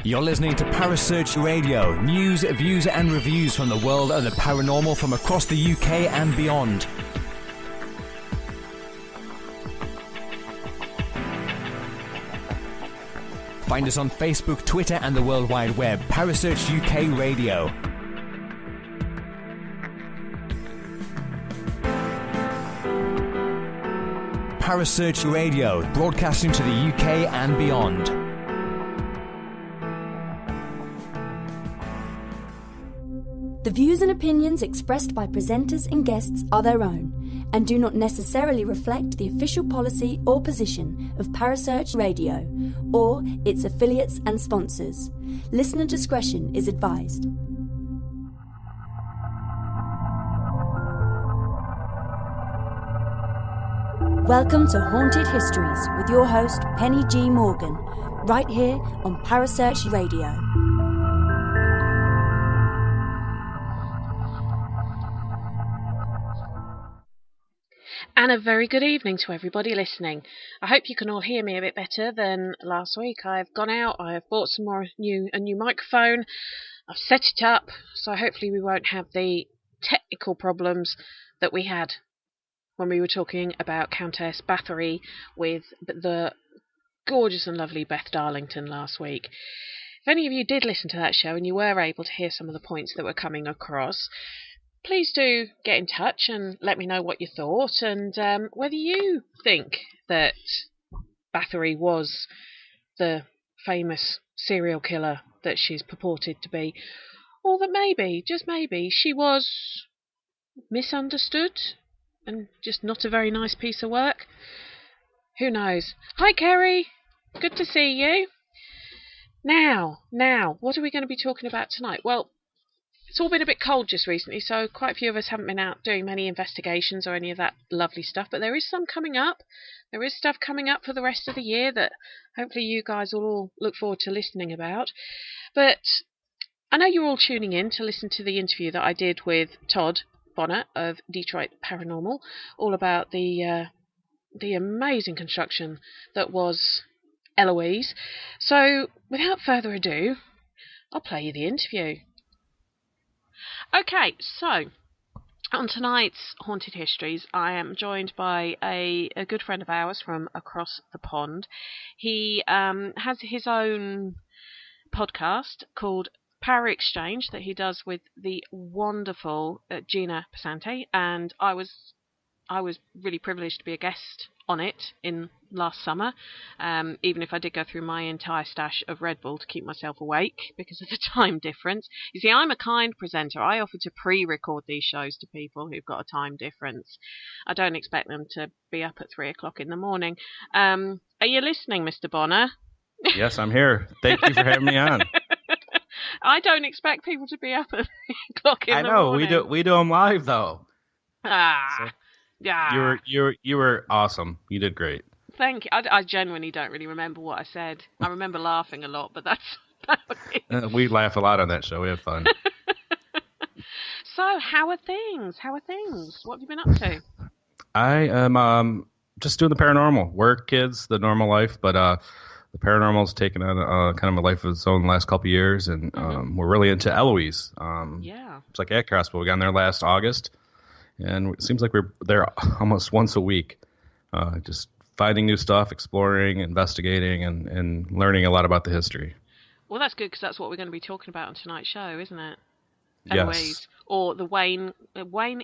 You're listening to Parasearch Radio, news, views and reviews from the world of the paranormal from across the UK and beyond. Find us on Facebook, Twitter and the World Wide Web. Parasearch UK Radio. Parasearch Radio, broadcasting to the UK and beyond. The views and opinions expressed by presenters and guests are their own and do not necessarily reflect the official policy or position of Parasearch Radio or its affiliates and sponsors. Listener discretion is advised. Welcome to Haunted Histories with your host Penny G. Morgan, right here on Parasearch Radio. And a very good evening to everybody listening. I hope you can all hear me a bit better than last week. I've gone out, I've bought a new microphone, I've set it up, so hopefully we won't have the technical problems that we had when we were talking about Countess Bathory with the gorgeous and lovely Beth Darlington last week. If any of you did listen to that show and you were able to hear some of the points that were coming across, please do get in touch and let me know what you thought and whether you think that Bathory was the famous serial killer that she's purported to be, or that maybe, just maybe, she was misunderstood and just not a very nice piece of work. Who knows? Hi, Kerry. Good to see you. Now, what are we going to be talking about tonight? Well, it's all been a bit cold just recently, so quite a few of us haven't been out doing many investigations or any of that lovely stuff, but there is some coming up. There is stuff coming up for the rest of the year that hopefully you guys will all look forward to listening about. But I know you're all tuning in to listen to the interview that I did with Todd of Detroit Paranormal, all about the amazing construction that was Eloise. So, without further ado, I'll play you the interview. Okay, so on tonight's Haunted Histories, I am joined by a good friend of ours from across the pond. He has his own podcast called Power Exchange that he does with the wonderful Gina Passante, and I was really privileged to be a guest on it in last summer, even if I did go through my entire stash of Red Bull to keep myself awake because of the time difference. You see, I'm a kind presenter. I offer to pre-record these shows to people who've got a time difference. I don't expect them to be up at 3 o'clock in the morning. Are you listening, Mr. Bonner? Yes, I'm here. Thank you for having me on. I don't expect people to be up at 3 o'clock in the morning. I know, we do them live though. Yeah. You were awesome. You did great. Thank you. I genuinely don't really remember what I said. I remember laughing a lot, but that's it. We laugh a lot on that show. We had fun. So, how are things? What have you been up to? I am just doing the paranormal. Work, kids, the normal life, but the paranormal's taken on kind of a life of its own the last couple of years, and we're really into Eloise. It's like at Crossbow. We got in there last August, and it seems like we're there almost once a week, just finding new stuff, exploring, investigating, and learning a lot about the history. Well, that's good, because that's what we're going to be talking about on tonight's show, isn't it? Eloise. Yes. Or the Wayne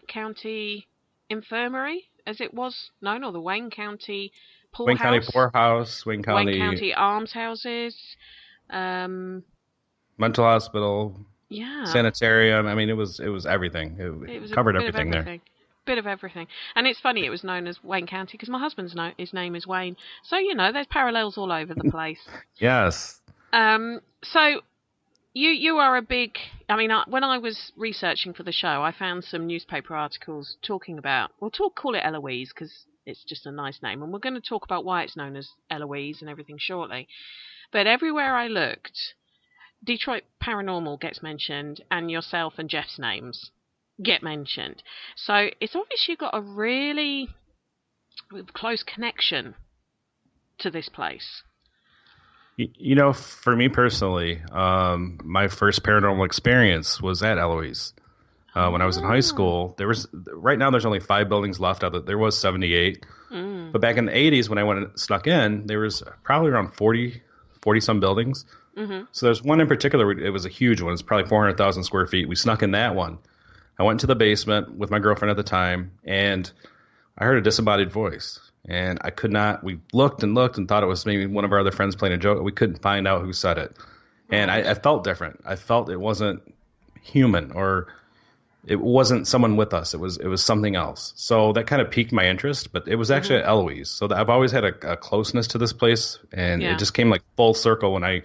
County Infirmary, as it was known, or the Wayne County Poorhouse. Wayne County Poorhouse, Wayne County Almshouses, mental hospital, sanitarium. I mean, it was everything. It covered everything there. Bit of everything. And it's funny, it was known as Wayne County because my husband's his name is Wayne. So, there's parallels all over the place. Yes. So you are a big... when I was researching for the show, I found some newspaper articles talking about... call it Eloise because it's just a nice name. And we're going to talk about why it's known as Eloise and everything shortly. But everywhere I looked, Detroit Paranormal gets mentioned and yourself and Jeff's names. get mentioned. So it's obvious you've got a really close connection to this place. You know, for me personally, my first paranormal experience was at Eloise. When I was in high school, right now there's only 5 buildings left. There was 78. But back in the 80s when I snuck in, there was probably around 40 some buildings. So there's one in particular, it was a huge one. It's probably 400,000 square feet. We snuck in that one. I went to the basement with my girlfriend at the time, and I heard a disembodied voice. And I could not, we looked and thought it was maybe one of our other friends playing a joke. We couldn't find out who said it. And I felt different. I felt it wasn't human, or it wasn't someone with us. It was something else. So that kind of piqued my interest, but it was actually at Eloise. So I've always had a closeness to this place, and it just came like full circle when I,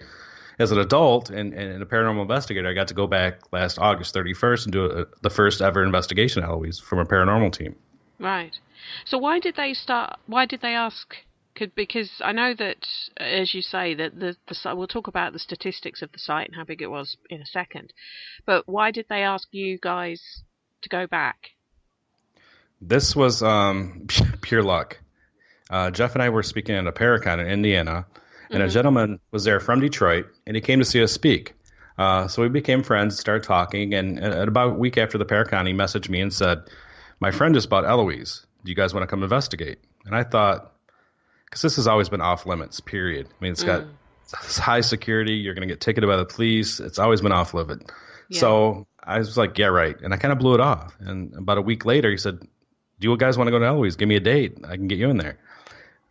as an adult and a paranormal investigator, I got to go back last August 31st and do the first ever investigation at Eloise from a paranormal team. Right. So why did they ask? Because I know that, as you say, that the we'll talk about the statistics of the site and how big it was in a second. But why did they ask you guys to go back? This was pure luck. Jeff and I were speaking at a Paracon in Indiana, and a gentleman was there from Detroit, and he came to see us speak. So we became friends, started talking, and about a week after the Paracon, he messaged me and said, "My friend just bought Eloise. Do you guys want to come investigate?" And I thought, because this has always been off limits, period. I mean, it's got high security. You're going to get ticketed by the police. It's always been off limit. Yeah. So I was like, yeah, right. And I kind of blew it off. And about a week later, he said, "Do you guys want to go to Eloise? Give me a date. I can get you in there."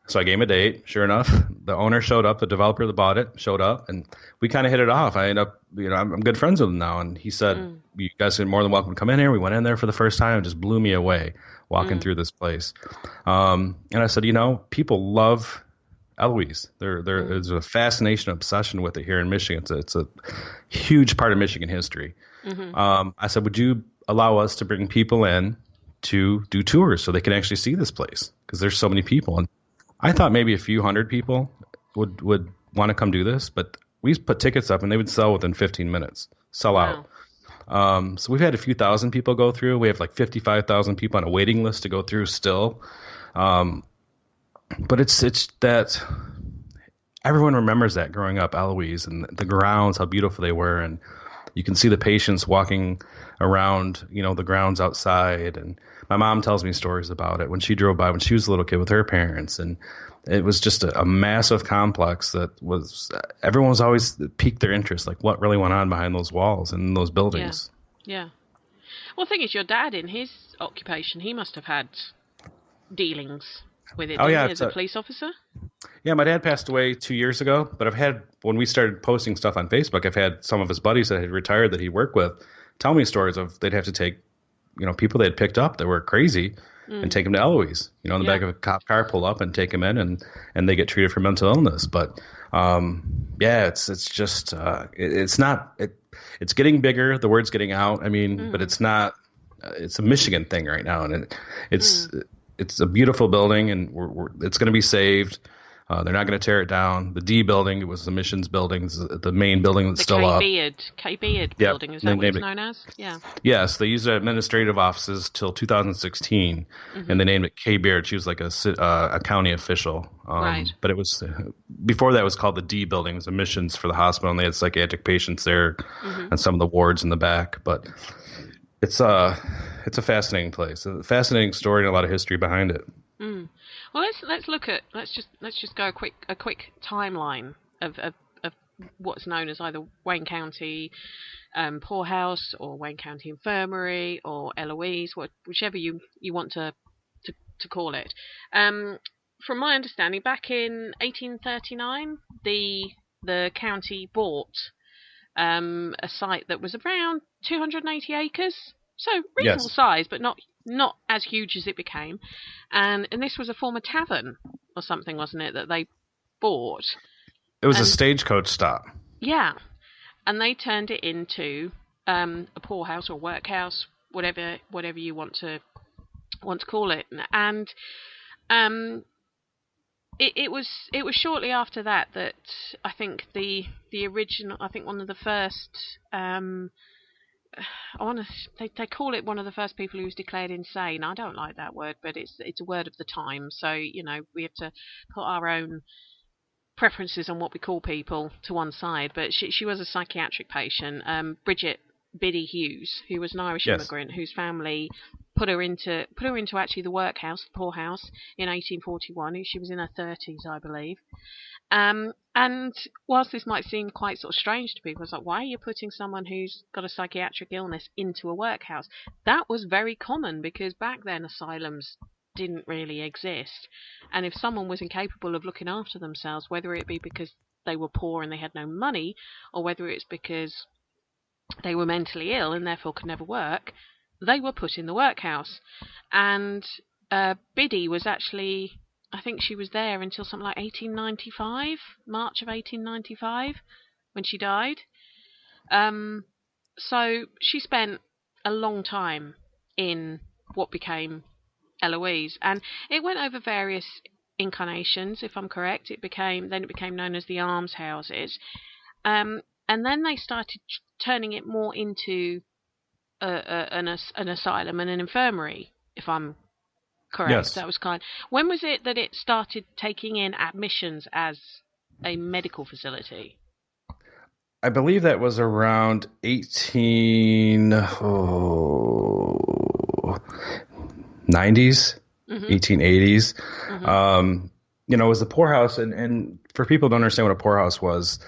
So I gave him a date. Sure enough, the owner showed up. The developer that bought it showed up, and we kind of hit it off. I ended up, I'm good friends with him now. And he said, "You guys are more than welcome to come in here." We went in there for the first time. It just blew me away walking through this place. And I said, people love Eloise. There's a fascination, obsession with it here in Michigan. It's a huge part of Michigan history. I said, "Would you allow us to bring people in to do tours so they can actually see this place? Because there's so many people." And I thought maybe a few hundred people would want to come do this, but we put tickets up and they would sell within 15 minutes, sell out. So we've had a few thousand people go through. We have like 55,000 people on a waiting list to go through still. But it's that everyone remembers that growing up, Eloise, and the grounds, how beautiful they were. And you can see the patients walking around, the grounds outside. And my mom tells me stories about it when she drove by when she was a little kid with her parents. And it was just a massive complex that everyone was always piqued their interest, like what really went on behind those walls and those buildings. Yeah. Well, the thing is, your dad, in his occupation, he must have had dealings with it, as a police officer? Yeah, my dad passed away 2 years ago, but when we started posting stuff on Facebook, I've had some of his buddies that had retired that he worked with tell me stories of they'd have to take, people they had picked up that were crazy and take them to Eloise, in the back of a cop car, pull up and take them in, and they get treated for mental illness. But it's just it's getting bigger. The word's getting out. I mean, but it's not. It's a Michigan thing right now, and it's a beautiful building, and it's going to be saved. They're not going to tear it down. The D building, it was the missions building, the main building that's still up. K Beard building, is that what it's known as? Yeah. Yes, they used it as administrative offices till 2016, and they named it K Beard. She was like a county official. Right. But it was, before that it was called the D building. It was the missions for the hospital, and they had psychiatric patients there and some of the wards in the back. But it's a fascinating place, a fascinating story and a lot of history behind it. Well, let's just go a quick timeline of what's known as either Wayne County Poorhouse or Wayne County Infirmary or Eloise, whichever you want to call it. From my understanding, back in 1839, the county bought a site that was around 280 acres, so reasonable size, but not as huge as it became. And this was a former tavern or something, wasn't it, that they bought? It was a stagecoach stop. Yeah. And they turned it into a poorhouse or workhouse, whatever you want to call it. And it was shortly after that I think the original, I think one of the first they call it one of the first people who was declared insane. I don't like that word, but it's a word of the time. So, we have to put our own preferences on what we call people to one side. But she was a psychiatric patient, Bridget Biddy Hughes, who was an Irish immigrant whose family put her into actually the workhouse, the poorhouse, in 1841. She was in her 30s, I believe. And whilst this might seem quite sort of strange to people, it's like, why are you putting someone who's got a psychiatric illness into a workhouse? That was very common because back then asylums didn't really exist. And if someone was incapable of looking after themselves, whether it be because they were poor and they had no money, or whether it's because they were mentally ill and therefore could never work, they were put in the workhouse. And Biddy was actually, I think she was there until something like 1895, March of 1895, when she died. So she spent a long time in what became Eloise, and it went over various incarnations, if I'm correct. It became known as the almshouses, and then they started turning it more into an asylum and an infirmary, if I'm correct. Yes. That was when was it that it started taking in admissions as a medical facility? I believe that was around 1890s, 1880s. It was the poorhouse, and for people who don't understand what a poorhouse was,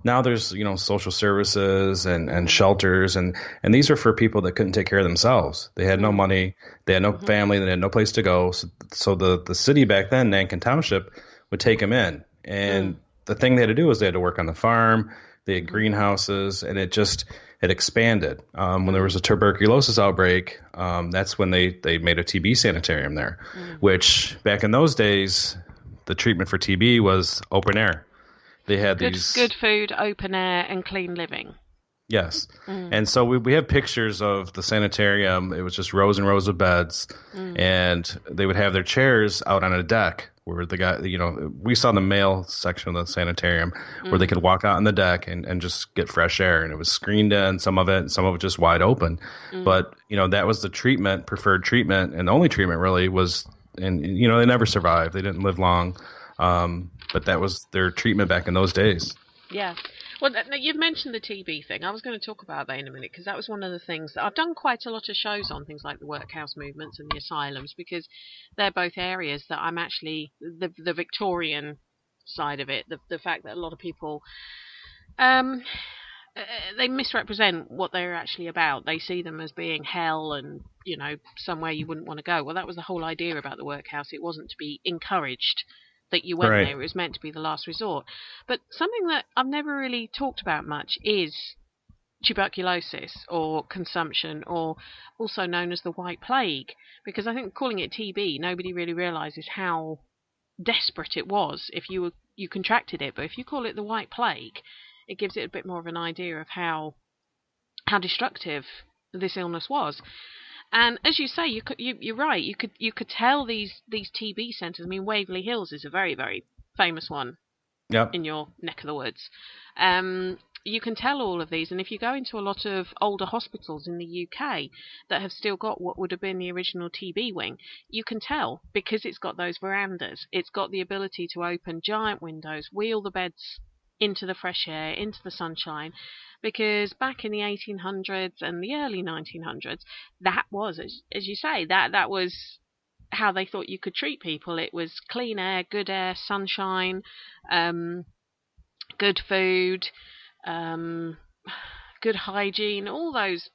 now there's social services and shelters, and these are for people that couldn't take care of themselves. They had no money, they had no family, they had no place to go. So the city back then, Nankin Township, would take them in, and the thing they had to do was they had to work on the farm. They had greenhouses, and it expanded. When there was a tuberculosis outbreak, that's when they made a TB sanitarium there, which back in those days, the treatment for TB was open air. They had good food, open air, and clean living. Yes. And so we have pictures of the sanitarium. It was just rows and rows of beds, and they would have their chairs out on a deck where the guy, we saw the male section of the sanitarium where they could walk out on the deck and just get fresh air. And it was screened in, some of it just wide open. But, that was the preferred treatment. And the only treatment really was, and, they never survived. They didn't live long. But that was their treatment back in those days. Yeah. Well, you've mentioned the TB thing. I was going to talk about that in a minute because that was one of the things that I've done quite a lot of shows on, things like the workhouse movements and the asylums, because they're both areas that I'm actually the Victorian side of it. The fact that a lot of people they misrepresent what they're actually about. They see them as being hell and somewhere you wouldn't want to go. Well, that was the whole idea about the workhouse. It wasn't to be encouraged that you went there. It was meant to be the last resort. But something that I've never really talked about much is tuberculosis or consumption, or also known as the White Plague, because I think calling it TB, nobody really realises how desperate it was if you contracted it. But if you call it the White Plague, it gives it a bit more of an idea of how destructive this illness was. And as you say, you're right. You could tell these TB centres. I mean, Waverley Hills is a very, very famous one. Yep. In your neck of the woods. You can tell all of these, and if you go into a lot of older hospitals in the UK that have still got what would have been the original TB wing, you can tell because it's got those verandas. It's got the ability to open giant windows, wheel the beds into the fresh air, into the sunshine. Because back in the 1800s and the early 1900s, that was, as you say, that was how they thought you could treat people. It was clean air, sunshine, good food, good hygiene, all those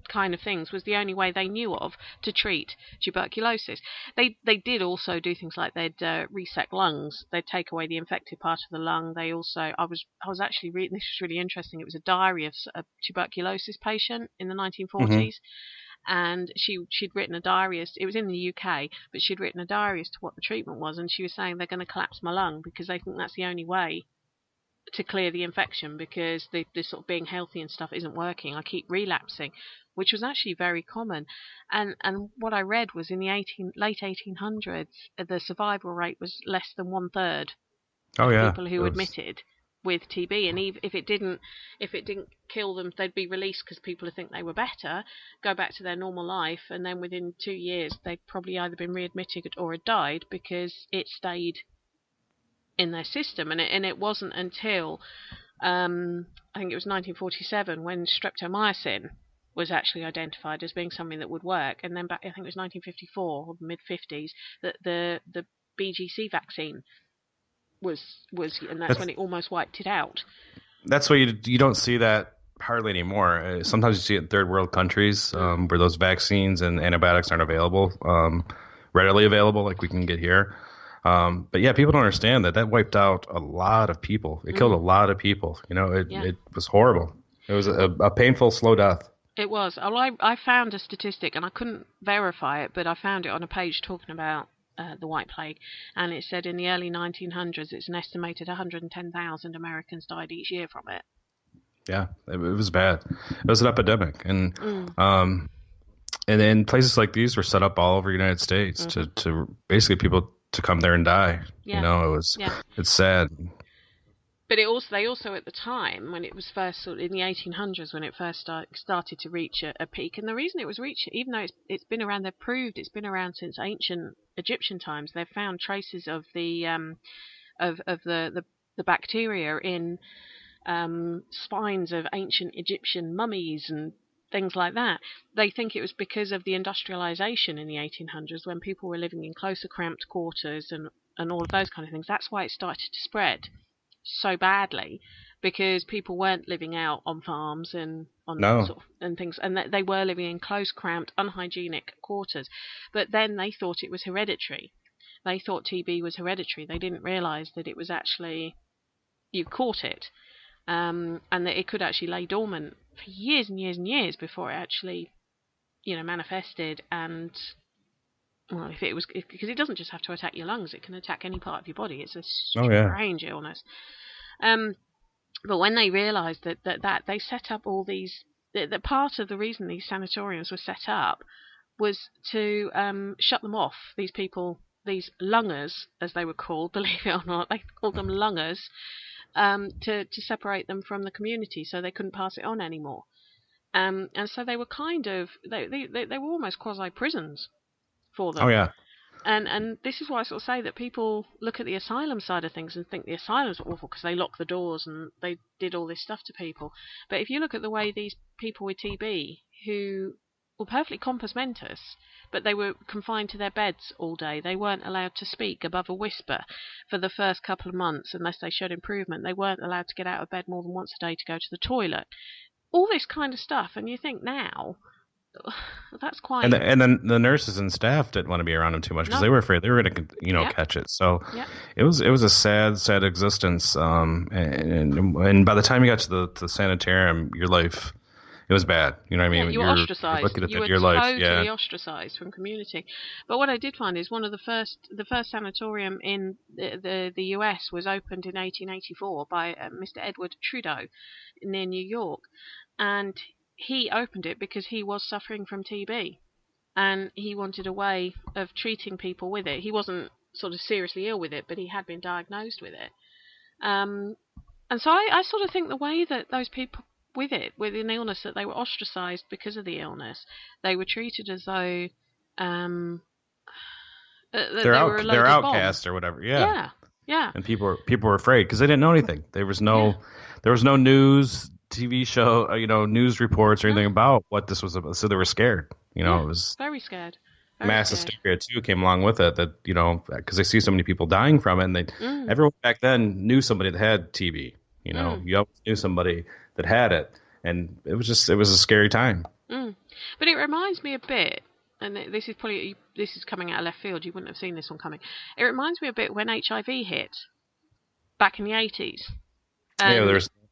kind of things was the only way they knew of to treat tuberculosis. They did also do things like they'd resect lungs. They'd take away the infected part of the lung. They also, I was actually reading, this was really interesting, it was a diary of a tuberculosis patient in the 1940s. And she'd written a diary, it was in the UK, but she'd written a diary as to what the treatment was, and she was saying they're going to collapse my lung because they think that's the only way to clear the infection, because the sort of being healthy and stuff isn't working. I keep relapsing, which was actually very common. And what I read was in the late 1800s, the survival rate was less than 1/3 of people who admitted with TB, and if it didn't kill them, they'd be released because people would think they were better, go back to their normal life, and then within 2 years they'd probably either been readmitted or had died because it stayed in their system. And it wasn't until I think it was 1947 when streptomycin was actually identified as being something that would work, and then back I think it was 1954 or the mid-50s that the BGC vaccine was and that's when it almost wiped it out. That's why you don't see that hardly anymore. Sometimes you see it in third world countries where those vaccines and antibiotics aren't available, readily available like we can get here. But yeah, people don't understand that wiped out a lot of people. It killed a lot of people. It was horrible. It was a painful, slow death. It was. I found a statistic, and I couldn't verify it, but I found it on a page talking about the White Plague, and it said in the early 1900s it's an estimated 110,000 Americans died each year from it. Yeah, it was bad. It was an epidemic, and then places like these were set up all over the United States to basically people to come there and die. Yeah. It's sad. But they also at the time when it was first in the 1800s when it first started to reach a peak, and the reason it was reached, even though it's been around, they've proved it's been around since ancient Egyptian times. They've found traces of the bacteria in spines of ancient Egyptian mummies and things like that. They think it was because of the industrialization in the 1800s when people were living in closer, cramped quarters and all of those kind of things. That's why it started to spread so badly, because people weren't living out on farms and and things, and they were living in close, cramped, unhygienic quarters. But then they thought it was hereditary. They thought TB was hereditary. They didn't realize that it was actually you caught it, and that it could actually lay dormant for years and years and years before it actually, manifested. And well, because it doesn't just have to attack your lungs; it can attack any part of your body. It's a strange illness. But when they realised that they set up all these, that part of the reason these sanatoriums were set up was to shut them off. These people, these lungers, as they were called, believe it or not, they called them lungers, to separate them from the community, so they couldn't pass it on anymore. And so they were they were almost quasi prisons for them. Oh yeah. And this is why I sort of say that people look at the asylum side of things and think the asylums are awful because they lock the doors and they did all this stuff to people. But if you look at the way these people with TB who were perfectly compos mentis, but they were confined to their beds all day. They weren't allowed to speak above a whisper for the first couple of months unless they showed improvement. They weren't allowed to get out of bed more than once a day to go to the toilet. All this kind of stuff. And you think now, that's quite... And then the nurses and staff didn't want to be around them too much because they were afraid they were going to, catch it. So it was a sad existence. And by the time you got to the sanitarium, your life... It was bad. You know what I mean? You were ostracized. You were totally ostracized from community. But what I did find is one of the first sanatorium in the US was opened in 1884 by Mr. Edward Trudeau near New York. And he opened it because he was suffering from TB. And he wanted a way of treating people with it. He wasn't sort of seriously ill with it, but he had been diagnosed with it. And so I sort of think the way that those people with an illness, that they were ostracized because of the illness, they were treated as though they're outcast or whatever. Yeah. And people were afraid because they didn't know anything. There was no news, TV show, news reports or anything about what this was about. So they were scared. It was very scared. Mass hysteria too came along with it. That because they see so many people dying from it, and everyone back then knew somebody that had TB. You always knew somebody that had it, and it was a scary time. But it reminds me a bit, and this is coming out of left field, you wouldn't have seen this one coming. It reminds me a bit when HIV hit back in the 80s.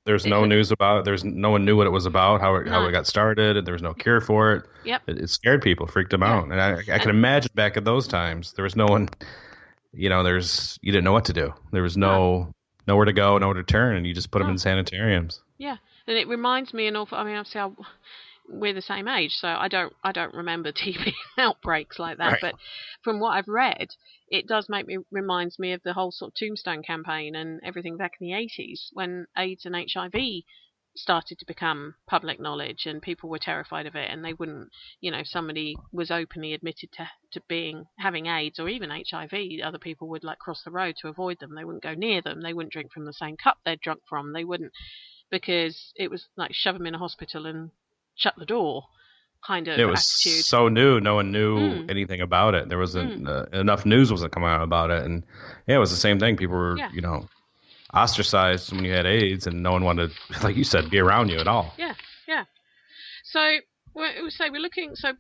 There's no news about it. No one knew what it was about, how it got started, and there was no cure for it. Yep. It scared people, freaked them out. And I can imagine back at those times, there was no one, you didn't know what to do. There was nowhere to go, nowhere to turn, and you just put them in sanitariums. Yeah, and it reminds me an awful. I mean, obviously, we're the same age, so I don't remember TB outbreaks like that. Right. But from what I've read, it does reminds me of the whole sort of Tombstone campaign and everything back in the 80s when AIDS and HIV started to become public knowledge and people were terrified of it, and they wouldn't, if somebody was openly admitted to having AIDS or even HIV, other people would like cross the road to avoid them. They wouldn't go near them. They wouldn't drink from the same cup they'd drunk from. They wouldn't, because it was like shove them in a hospital and shut the door kind of It was attitude. so new. No one knew anything about it. There wasn't enough news wasn't coming out about it. And yeah, it was the same thing. People were, ostracized when you had AIDS, and no one wanted, like you said, be around you at all. Yeah. So we're looking. So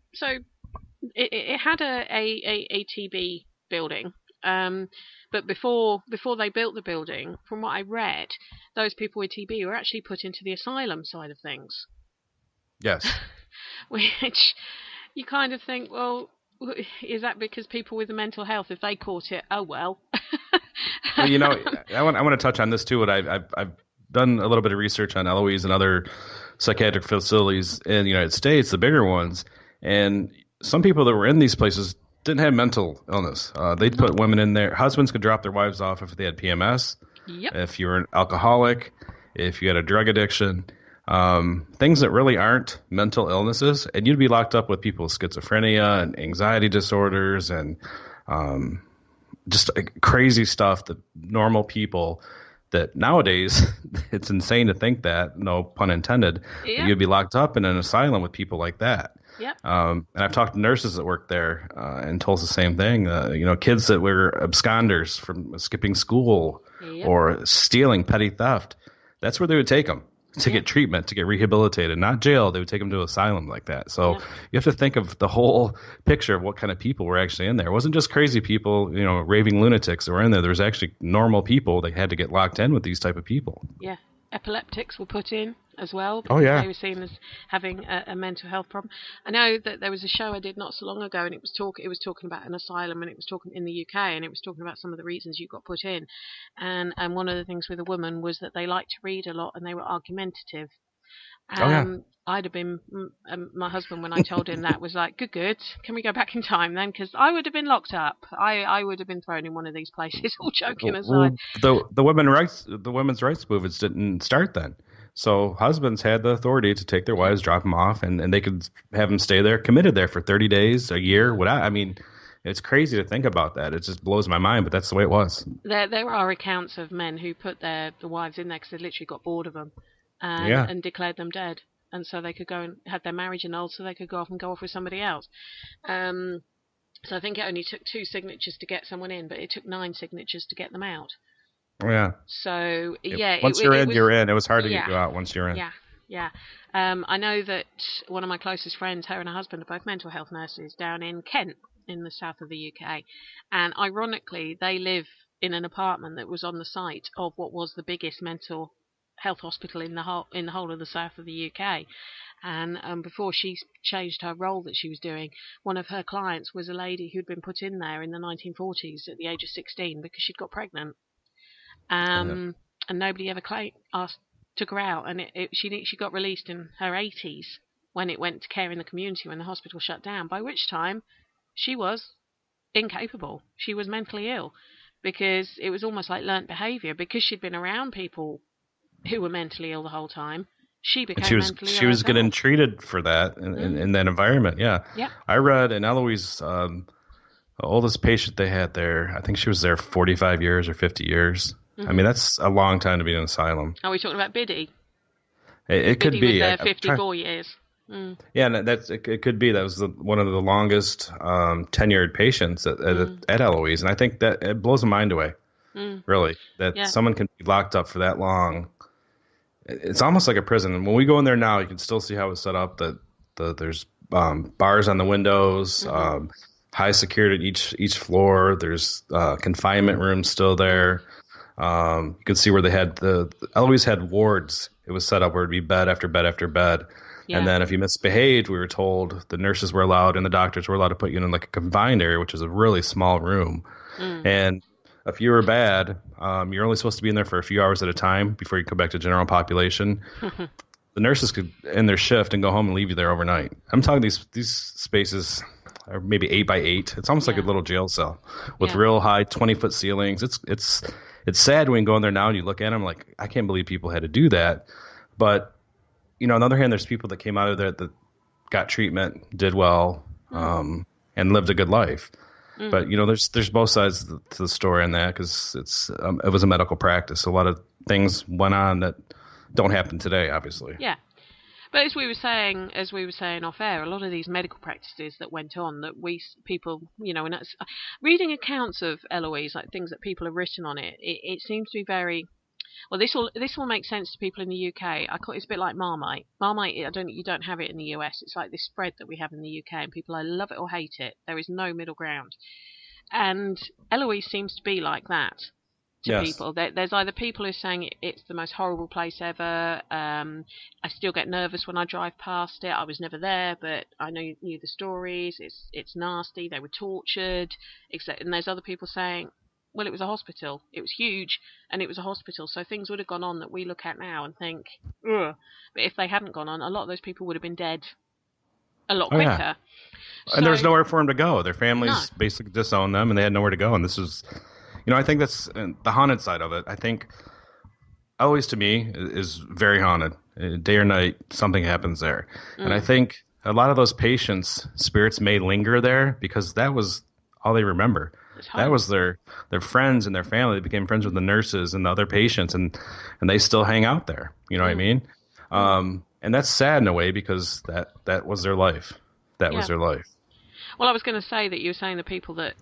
it had a TB building, but before they built the building, from what I read, those people with TB were actually put into the asylum side of things. Yes. Which you kind of think, well, is that because people with mental health, if they caught it, oh well. Well, I want to touch on this too. What I've done a little bit of research on Eloise and other psychiatric facilities in the United States, the bigger ones, and some people that were in these places didn't have mental illness. They'd put women in there. Husbands could drop their wives off if they had PMS, if you were an alcoholic, if you had a drug addiction, things that really aren't mental illnesses, and you'd be locked up with people with schizophrenia and anxiety disorders and just crazy stuff that normal people that nowadays it's insane to think that, no pun intended, that you'd be locked up in an asylum with people like that. Yep. And I've talked to nurses that work there and told us the same thing. Kids that were absconders from skipping school or stealing, petty theft, that's where they would take them to get treatment, to get rehabilitated, not jail. They would take them to asylum like that. So you have to think of the whole picture of what kind of people were actually in there. It wasn't just crazy people, raving lunatics that were in there. There was actually normal people that had to get locked in with these type of people. Yeah. Epileptics were put in as well. Oh, yeah. They were seen as having a mental health problem. I know that there was a show I did not so long ago, and it was talking about an asylum, and it was talking in the UK, and it was talking about some of the reasons you got put in. And one of the things with a woman was that they liked to read a lot, and they were argumentative. I'd have been, my husband, when I told him that, was like, good, can we go back in time then? Because I would have been locked up. I would have been thrown in one of these places, all joking aside. The women's rights movements didn't start then. So husbands had the authority to take their wives, drop them off, and they could have them stay there, committed there for 30 days, a year, whatever. I mean, it's crazy to think about that. It just blows my mind, but that's the way it was. There are accounts of men who put the wives in there because they literally got bored of them and declared them dead. And so they could go and had their marriage annulled so they could go off with somebody else. So I think it only took 2 signatures to get someone in, but it took 9 signatures to get them out. Yeah. So, once you're in, you're in. It was hard to get you out once you're in. Yeah. I know that one of my closest friends, her and her husband, are both mental health nurses down in Kent, in the south of the UK. And ironically, they live in an apartment that was on the site of what was the biggest mental health hospital in the whole of the south of the UK. And before she changed her role that she was doing, one of her clients was a lady who'd been put in there in the 1940s at the age of 16 because she'd got pregnant. And nobody ever took her out, and she got released in her 80s when it went to care in the community when the hospital shut down, by which time she was incapable. She was mentally ill because it was almost like learnt behaviour. Because she'd been around people who were mentally ill the whole time, she became mentally ill. She was getting treated for that in that environment. Yeah. I read in Eloise, the oldest patient they had there, I think she was there 45 years or 50 years. Mm-hmm. I mean, that's a long time to be in an asylum. Are we talking about Biddy? It could be. Biddy was there 54 years. Mm. Yeah, and it could be. That was one of the longest tenured patients at Eloise, and I think that it blows my mind away. Really, that someone can be locked up for that long. It's almost like a prison. And when we go in there now, you can still see how it's set up. There's bars on the windows, high security at each floor. There's confinement rooms still there. You can see where they had Eloise had wards. It was set up where it'd be bed after bed after bed. Yeah. And then if you misbehaved, we were told the nurses were allowed and the doctors were allowed to put you in like a confined area, which is a really small room. And if you were bad, you're only supposed to be in there for a few hours at a time before you come back to general population. the nurses could end their shift and go home and leave you there overnight. I'm talking these spaces are maybe 8 by 8. It's almost like a little jail cell with real high 20-foot ceilings. It's sad when you go in there now and you look at them like, I can't believe people had to do that. But, on the other hand, there's people that came out of there that got treatment, did well, and lived a good life. But, there's both sides to the story on that, because it was a medical practice. A lot of things went on that don't happen today, obviously. Yeah. But as we were saying off air, a lot of these medical practices that went on, that people, and reading accounts of Eloise, like things that people have written on it, it seems to be very. Well, this will make sense to people in the UK. It's a bit like Marmite. Marmite, you don't have it in the US. It's like this spread that we have in the UK, and people either love it or hate it. There is no middle ground. And Eloise seems to be like that to people. There's either people who are saying it's the most horrible place ever. I still get nervous when I drive past it. I was never there, but I knew the stories. It's nasty. They were tortured. And there's other people saying, well, it was a hospital. It was huge, and it was a hospital. So things would have gone on that we look at now and think, ugh. But if they hadn't gone on, a lot of those people would have been dead a lot quicker. Yeah. And there was nowhere for them to go. Their families basically disowned them, and they had nowhere to go. And this is, I think that's the haunted side of it. I think Eloise, to me, is very haunted. Day or night, something happens there. And I think a lot of those patients' spirits may linger there because that was all they remember. That was their friends and their family. They became friends with the nurses and the other patients, and they still hang out there. You know what I mean? And that's sad in a way, because that was their life. That was their life. Well, I was going to say that you were saying the people that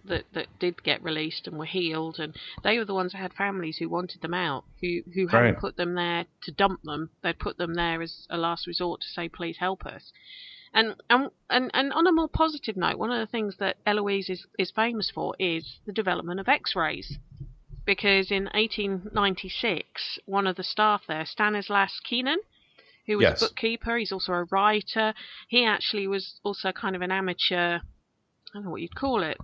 did get released and were healed, and they were the ones that had families who wanted them out, who hadn't put them there to dump them. They'd put them there as a last resort to say, please help us. And on a more positive note, one of the things that Eloise is famous for is the development of X-rays. Because in 1896, one of the staff there, Stanislas Keenan, who was a bookkeeper, he's also a writer. He actually was also kind of an amateur, I don't know what you'd call it,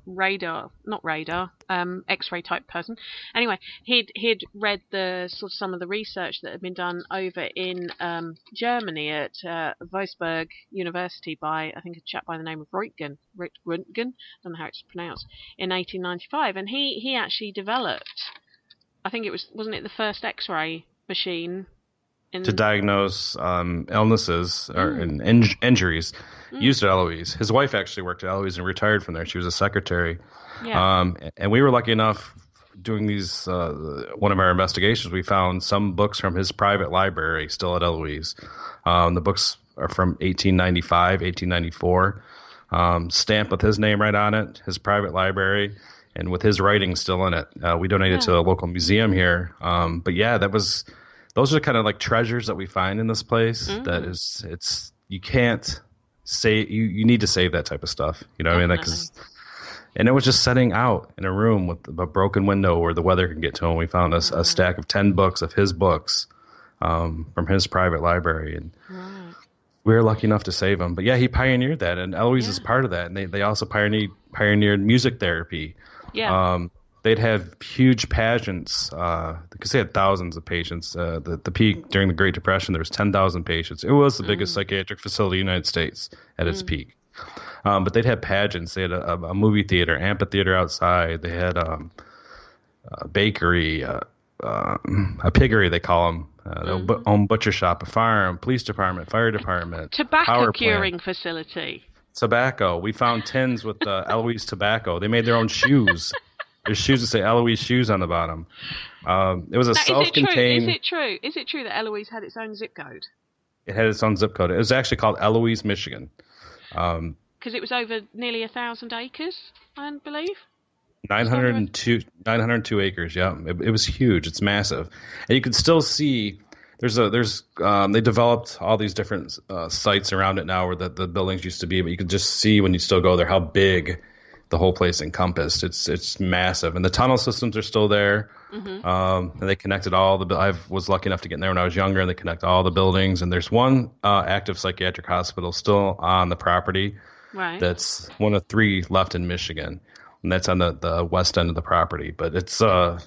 X-ray type person. Anyway, he'd read some of the research that had been done over in Germany at Wolfsburg University by, I think, a chap by the name of Röntgen, I don't know how it's pronounced, in 1895, and he actually developed, I think wasn't it the first X-ray machine to diagnose illnesses or injuries, used at Eloise. His wife actually worked at Eloise and retired from there. She was a secretary. Yeah. And we were lucky enough doing these, one of our investigations, we found some books from his private library still at Eloise. The books are from 1895, 1894, stamped with his name right on it, his private library, and with his writing still in it. We donated to a local museum here. But yeah, those are kind of like treasures that we find in this place. That you can't say, you need to save that type of stuff. You know what I mean? And it was just setting out in a room with a broken window where the weather can get to him. We found a stack of 10 books of his books from his private library. And we were lucky enough to save them. But yeah, he pioneered that. And Eloise is part of that. And they also pioneered music therapy. Yeah. They'd have huge pageants because they had thousands of patients. The peak during the Great Depression, there was 10,000 patients. It was the biggest psychiatric facility in the United States at its peak. But they'd have pageants. They had a movie theater, amphitheater outside. They had a bakery, a piggery, they call them. Their own butcher shop, a farm, police department, fire department, tobacco curing facility. Tobacco. We found tins with Eloise tobacco. They made their own shoes. There's shoes that say Eloise shoes on the bottom. It was a self-contained. Is it true that Eloise had its own zip code? It had its own zip code. It was actually called Eloise, Michigan. Because it was over nearly 1,000 acres, I believe. 902 acres. Yeah, it was huge. It's massive, and you can still see. They developed all these different sites around it now where the buildings used to be, but you can just see when you still go there how big the whole place encompassed. It's massive, and the tunnel systems are still there. And they connected I was lucky enough to get in there when I was younger, and they connect all the buildings. And there's one active psychiatric hospital still on the property. Right. That's one of 3 left in Michigan. and that's on the west end of the property. But it's a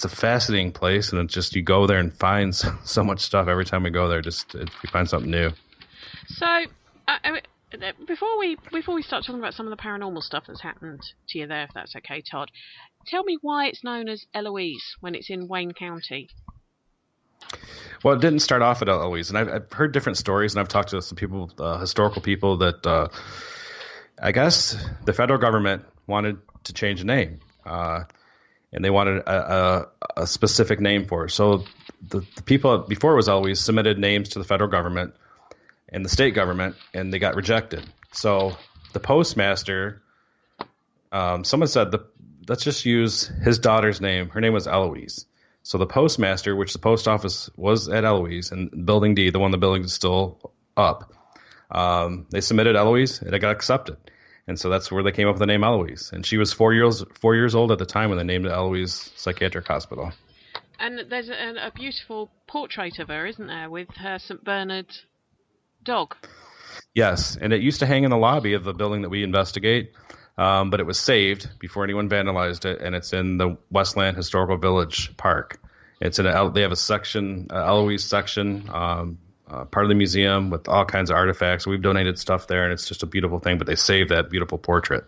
fascinating place, and it's just you go there and find so much stuff every time we go there. We find something new. So, before we start talking about some of the paranormal stuff that's happened to you there, if that's okay, Todd, tell me why it's known as Eloise when it's in Wayne County. Well, it didn't start off at Eloise, and I've heard different stories, and I've talked to some people, historical people, that I guess the federal government wanted to change the name, and they wanted a specific name for it. So the people before it was Eloise submitted names to the federal government and the state government, and they got rejected. So the postmaster, someone said, let's just use his daughter's name. Her name was Eloise. So the postmaster, which the post office was at Eloise, and Building D, the building is still up, they submitted Eloise, and it got accepted. And so that's where they came up with the name Eloise. And she was 4 years old at the time when they named it Eloise Psychiatric Hospital. And there's a beautiful portrait of her, isn't there, with her St. Bernard dog? Yes, and it used to hang in the lobby of the building that we investigate, but it was saved before anyone vandalized it, and it's in the Westland Historical Village Park. They have a section, Eloise section, part of the museum with all kinds of artifacts. We've donated stuff there, and it's just a beautiful thing, but they saved that beautiful portrait.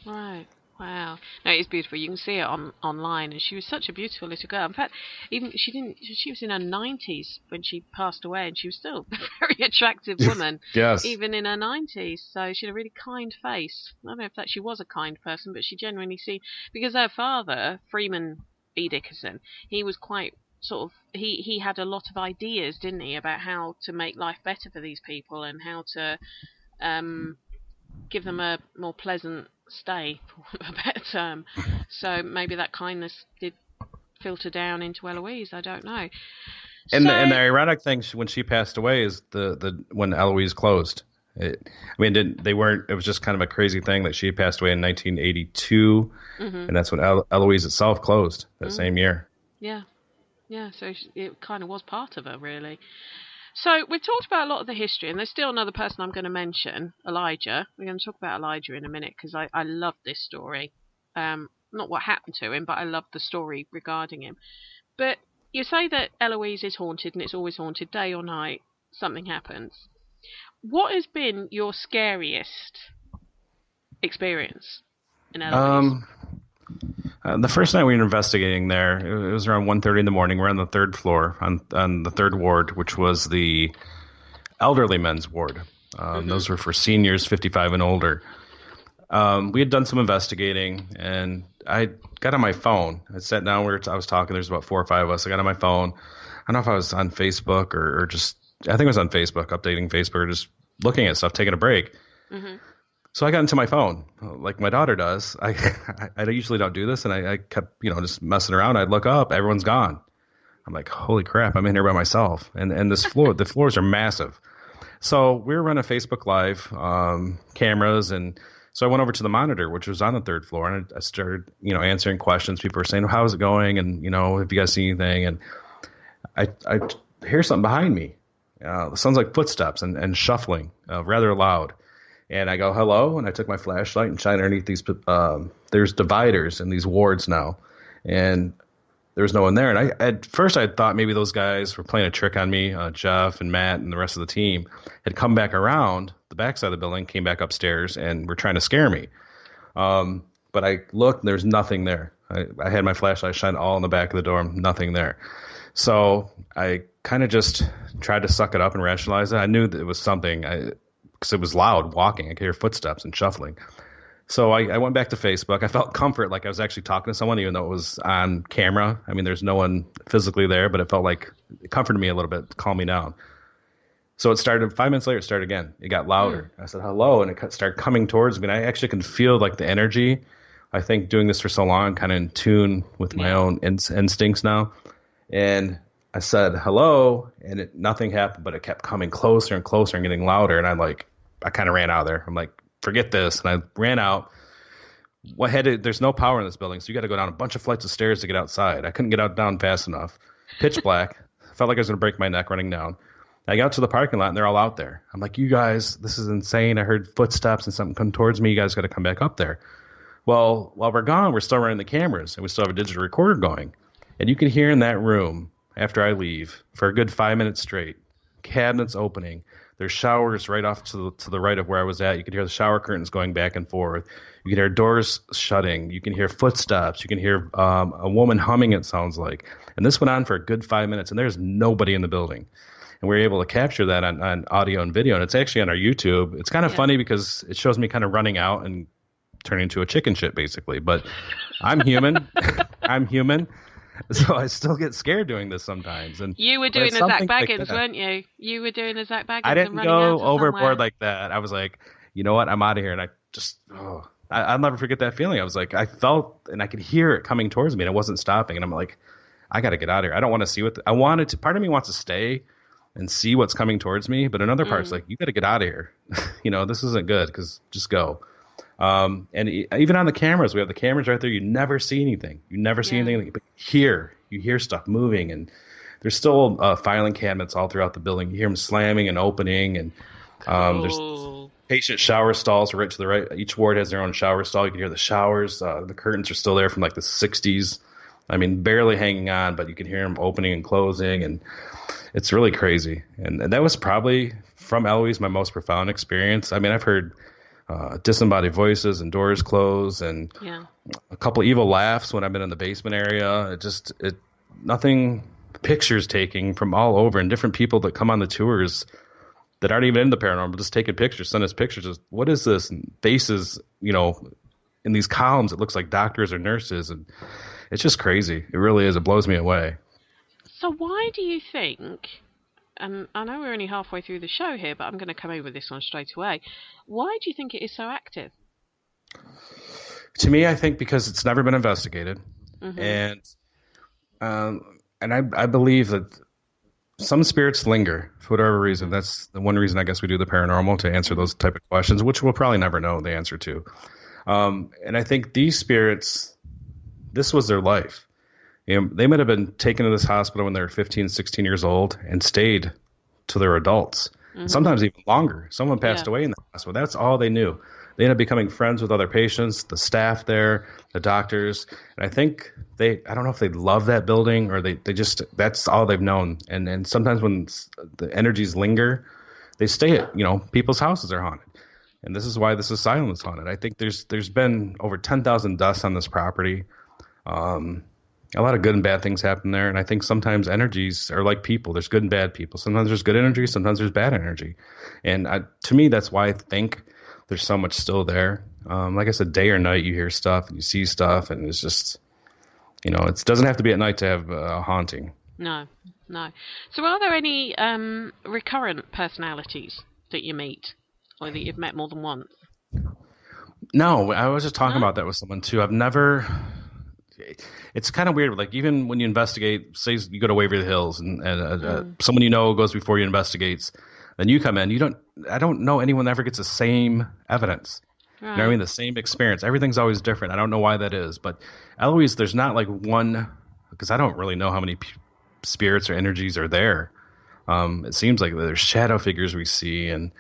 Right. Wow. No, it is beautiful. You can see it online, and she was such a beautiful little girl. In fact, even she was in her 90s when she passed away, and she was still a very attractive woman. Yes. Even in her 90s. So she had a really kind face. I don't know if she was a kind person, but she genuinely seemed, because her father, Freeman B. Dickerson, he was quite sort of, he had a lot of ideas, didn't he, about how to make life better for these people and how to give them a more pleasant stay, for a better term. So maybe that kindness did filter down into Eloise. I don't know. And the ironic thing when she passed away is when Eloise closed. It was just kind of a crazy thing that she passed away in 1982, and that's when Eloise itself closed that same year. Yeah. So it kind of was part of her, really. So we've talked about a lot of the history, and there's still another person I'm going to mention, Elijah. We're going to talk about Elijah in a minute because I love this story. Not what happened to him, but I love the story regarding him. But you say that Eloise is haunted, and it's always haunted, day or night, something happens. What has been your scariest experience in Eloise? The first night we were investigating there, it was around 1:30 in the morning. We're on the third floor, on the third ward, which was the elderly men's ward. Those were for seniors 55 and older. We had done some investigating, and I got on my phone. I sat down where I was talking. There's about 4 or 5 of us. I got on my phone. I don't know if I was on Facebook or just, I think I was on Facebook, updating Facebook, or just looking at stuff, taking a break. So I got into my phone, like my daughter does. I usually don't do this, and I kept, just messing around. I'd look up, everyone's gone. I'm like, holy crap, I'm in here by myself. And this floor, the floors are massive. So we were running Facebook Live cameras, and so I went over to the monitor, which was on the third floor, and I started, answering questions. People were saying, how's it going? And, have you guys seen anything? And I hear something behind me. It sounds like footsteps and shuffling, rather loud. And I go, hello, and I took my flashlight and shined underneath these, there's dividers in these wards now, and there was no one there. And at first I thought maybe those guys were playing a trick on me. Jeff and Matt and the rest of the team had come back around the backside of the building, came back upstairs, and were trying to scare me. But I looked, and there's nothing there. I had my flashlight shined all in the back of the dorm, nothing there. So I kind of just tried to suck it up and rationalize it. I knew that it was something, because it was loud walking. I could hear footsteps and shuffling. So I went back to Facebook. I felt comfort, like I was actually talking to someone, even though it was on camera. I mean, there's no one physically there, but it felt like it comforted me a little bit to calm me down. So it started, 5 minutes later, it started again. It got louder. I said, hello, and it started coming towards me. And I actually can feel like the energy. I think doing this for so long, I'm kind of in tune with my own instincts now. And I said, hello, and nothing happened, but it kept coming closer and closer and getting louder. And I kind of ran out of there. I'm like, forget this. And I ran out. There's no power in this building, so you got to go down a bunch of flights of stairs to get outside. I couldn't get down fast enough. Pitch black. Felt like I was going to break my neck running down. I got to the parking lot, and they're all out there. I'm like, you guys, this is insane. I heard footsteps and something come towards me. You guys got to come back up there. Well, while we're gone, we're still running the cameras, and we still have a digital recorder going. And you can hear in that room, after I leave, for a good 5 minutes straight, cabinets opening. There's showers right off to the right of where I was at. You can hear the shower curtains going back and forth. You can hear doors shutting. You can hear footsteps. You can hear a woman humming, it sounds like. And this went on for a good 5 minutes, and there's nobody in the building. And we were able to capture that on audio and video, and it's actually on our YouTube. It's kind of funny because it shows me kind of running out and turning into a chicken shit, basically. But I'm human. I'm human. So I still get scared doing this sometimes. And you were doing a Zach Baggins, weren't you? You were doing a Zach Baggins. I didn't go overboard like that. I was like, you know what? I'm out of here. And I just, I'll never forget that feeling. I was like, I felt and I could hear it coming towards me, and it wasn't stopping. And I'm like, I got to get out of here. I don't want to see what I wanted to. Part of me wants to stay and see what's coming towards me, but another part's like, you got to get out of here. This isn't good, because just go. And even on the cameras, we have the cameras right there. You never see anything. You never see anything, but you hear stuff moving, and there's still filing cabinets all throughout the building. You hear them slamming and opening, and there's patient shower stalls right to the right. Each ward has their own shower stall. You can hear the showers. The curtains are still there from like the 60s. I mean, barely hanging on, but you can hear them opening and closing, and it's really crazy. And that was probably, from Eloise, my most profound experience. I mean, I've heard disembodied voices and doors close, and a couple evil laughs when I've been in the basement area. Nothing, pictures taking from all over, and different people that come on the tours that aren't even in the paranormal, just taking pictures, send us pictures of, what is this? And faces, in these columns, it looks like doctors or nurses, and it's just crazy. It really is. It blows me away. So why do you think, and I know we're only halfway through the show here, but I'm going to come over this one straight away. Why do you think it is so active? To me, I think because it's never been investigated. And I believe that some spirits linger for whatever reason. That's the one reason I guess we do the paranormal, to answer those type of questions, which we'll probably never know the answer to. And I think these spirits, this was their life. They might have been taken to this hospital when they were 15, 16 years old and stayed till they were adults. Sometimes even longer. Someone passed away in the hospital. That's all they knew. They ended up becoming friends with other patients, the staff there, the doctors. And I think I don't know if they love that building, or they just, that's all they've known. And sometimes when the energies linger, they stay at, people's houses are haunted. And this is why this asylum is haunted. I think there's been over 10,000 deaths on this property. A lot of good and bad things happen there. And I think sometimes energies are like people. There's good and bad people. Sometimes there's good energy. Sometimes there's bad energy. And to me, that's why I think there's so much still there. Like I said, day or night, you hear stuff and you see stuff. And it's just, it doesn't have to be at night to have a haunting. No. So are there any recurrent personalities that you meet, or that you've met more than once? No, I was just talking about that with someone too. I've never... It's kind of weird. Like, even when you investigate, say you go to Waverly Hills and someone goes before you investigates, then you come in. I don't know anyone that ever gets the same evidence. Right. You know what I mean? The same experience. Everything's always different. I don't know why that is. But Eloise, there's not like one, because I don't really know how many spirits or energies are there. It seems like there's shadow figures we see, and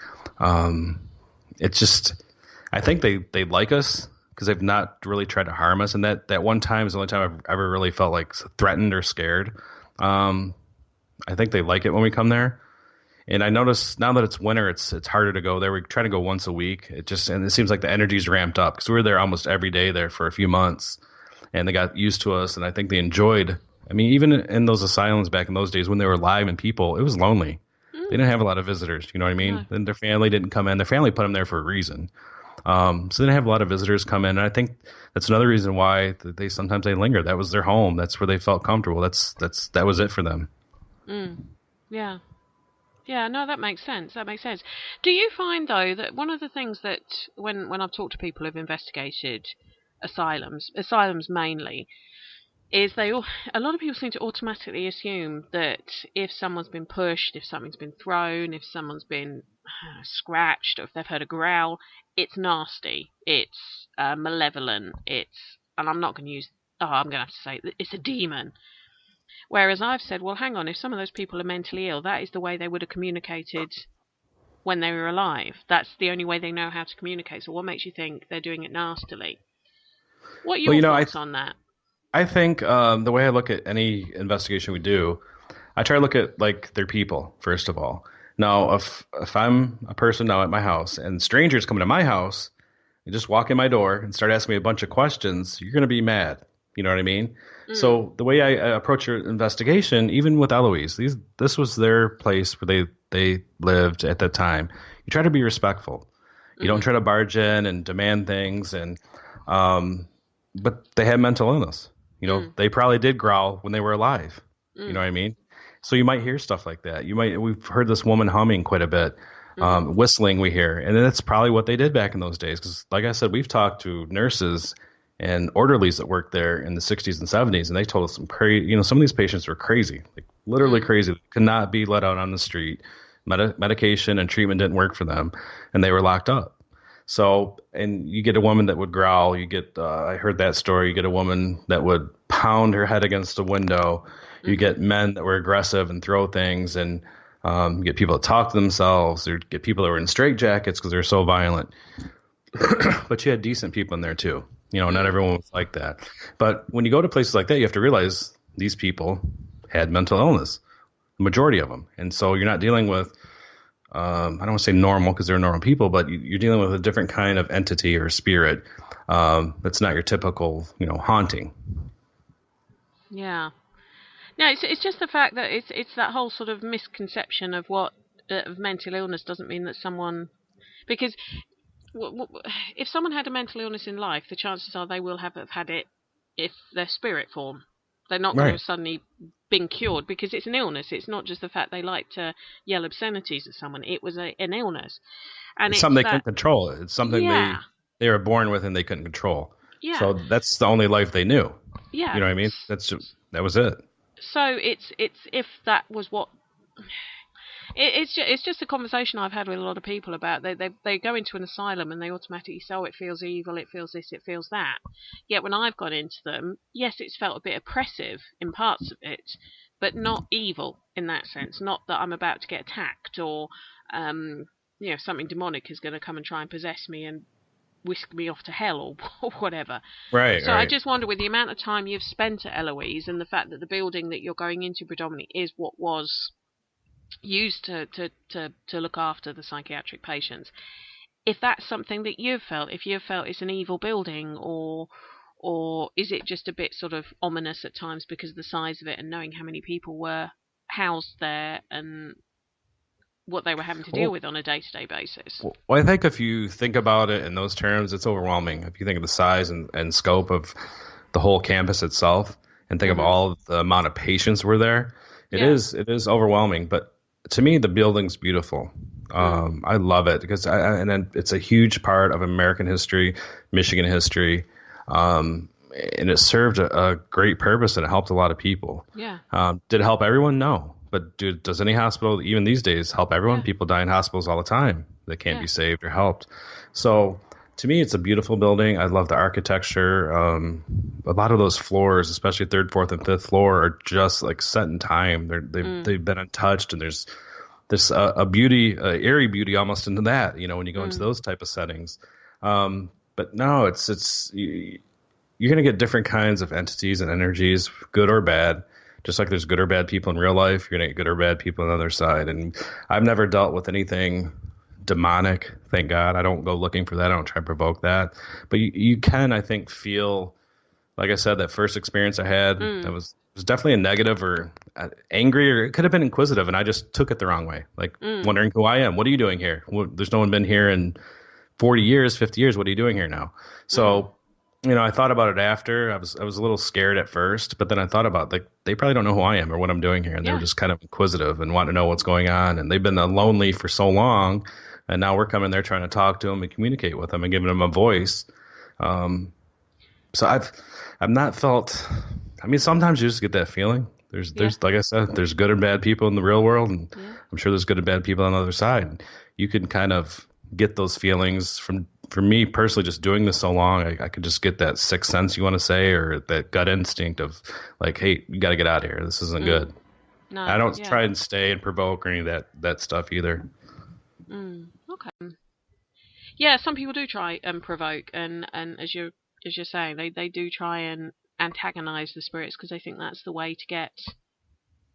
it's just, I think they like us, because they've not really tried to harm us. And that one time is the only time I've ever really felt like threatened or scared. I think they like it when we come there. And I notice now that it's winter, it's harder to go there. We try to go once a week. And it seems like the energy's ramped up, because we were there almost every day there for a few months, and they got used to us. And I think they enjoyed, even in those asylums back in those days when they were live and people, it was lonely. They didn't have a lot of visitors. You know what I mean? And their family didn't come in. Their family put them there for a reason. So they didn't have a lot of visitors come in. And I think that's another reason why they sometimes linger. That was their home. That's where they felt comfortable. That was it for them. Yeah. Yeah, no, that makes sense. Do you find, though, that one of the things that when I've talked to people who've investigated asylums mainly, is a lot of people seem to automatically assume that if someone's been pushed, if something's been thrown, if someone's been scratched, or if they've heard a growl, it's nasty, it's malevolent, and I'm not going to use, I'm going to have to say, it's a demon. Whereas I've said, well, hang on, if some of those people are mentally ill, that is the way they would have communicated when they were alive. That's the only way they know how to communicate. So what makes you think they're doing it nastily? What are your thoughts on that? I think the way I look at any investigation we do, I try to look at like their people first of all. Now, if I'm a person now at my house and strangers come to my house and just walk in my door and start asking me a bunch of questions, you're going to be mad. You know what I mean? So the way I approach your investigation, even with Eloise, this was their place where they lived at that time. You try to be respectful. You don't try to barge in and demand things. And but they had mental illness. You know, they probably did growl when they were alive. You know what I mean? So you might hear stuff like that. We've heard this woman humming quite a bit, whistling we hear. And that's probably what they did back in those days. Because like I said, we've talked to nurses and orderlies that worked there in the 60s and 70s. And they told us some crazy, some of these patients were crazy, like literally crazy. They could not be let out on the street. Medication and treatment didn't work for them. And they were locked up. So, and you get a woman that would growl. You get, I heard that story. You get a woman that would pound her head against a window. You get men that were aggressive and throw things, and you get people that talk to themselves. You get people that were in straitjackets because they're so violent. But you had decent people in there too. Not everyone was like that. But when you go to places like that, you have to realize these people had mental illness, the majority of them. And so you're not dealing with, I don't want to say normal because they're normal people, but you're dealing with a different kind of entity or spirit that's not your typical, haunting. Yeah. No, it's just the fact that it's that whole sort of misconception of what of mental illness doesn't mean that someone, because if someone had a mental illness in life, the chances are they will have had it if they're spirit form. They're not going to have suddenly been cured because it's an illness. It's not just the fact they like to yell obscenities at someone. It was an illness. And it's something they couldn't control. It's something they were born with and they couldn't control. Yeah. So that's the only life they knew. Yeah. You know what I mean? That was it. So it's if that was what... It's just a conversation I've had with a lot of people about they go into an asylum and they automatically say, oh, it feels evil, it feels this, it feels that. Yet when I've gone into them, yes, it's felt a bit oppressive in parts of it, but not evil in that sense. Not that I'm about to get attacked or something demonic is going to come and try and possess me and whisk me off to hell or whatever. Right. So I just wonder, with the amount of time you've spent at Eloise and the fact that the building that you're going into predominantly is what was used to look after the psychiatric patients, if that's something that you've felt it's an evil building, or is it just a bit sort of ominous at times because of the size of it and knowing how many people were housed there and what they were having to deal with on a day-to-day basis? Well, I think if you think about it in those terms, it's overwhelming. If you think of the size and scope of the whole campus itself and think of all the amount of patients were there, it is overwhelming. But to me, the building's beautiful. I love it because and it's a huge part of American history, Michigan history, and it served a great purpose and it helped a lot of people. Yeah. Did it help everyone? No. But does any hospital, even these days, help everyone? Yeah. People die in hospitals all the time. They can't be saved or helped. So to me, it's a beautiful building. I love the architecture. A lot of those floors, especially 3rd, 4th, and 5th floor, are just like set in time. They've been untouched, and there's a beauty, eerie beauty almost into that. When you go into those type of settings. But no, you're going to get different kinds of entities and energies, good or bad. Just like there's good or bad people in real life, you're going to get good or bad people on the other side. And I've never dealt with anything demonic, thank God. I don't go looking for that. I don't try to provoke that. But you can, I think, feel, like I said, that first experience I had, that was definitely a negative or angry, or it could have been inquisitive, and I just took it the wrong way. Like wondering who I am. What are you doing here? There's no one been here in 40 years, 50 years. What are you doing here now? So... I thought about it after. I was a little scared at first, but then I thought about, like, they probably don't know who I am or what I'm doing here, and they're just kind of inquisitive and want to know what's going on, and they've been lonely for so long, and now we're coming there trying to talk to them and communicate with them and giving them a voice. So I've not felt. I mean, sometimes you just get that feeling. There's like I said, there's good and bad people in the real world, and I'm sure there's good and bad people on the other side. You can kind of get those feelings for me personally, just doing this so long, I could just get that sixth sense, you want to say, or that gut instinct of like, hey, you got to get out of here. This isn't good. No, I don't try and stay and provoke or any of that stuff either. Okay. Yeah, some people do try and provoke, and as you're as you're saying, they do try and antagonize the spirits because they think that's the way to get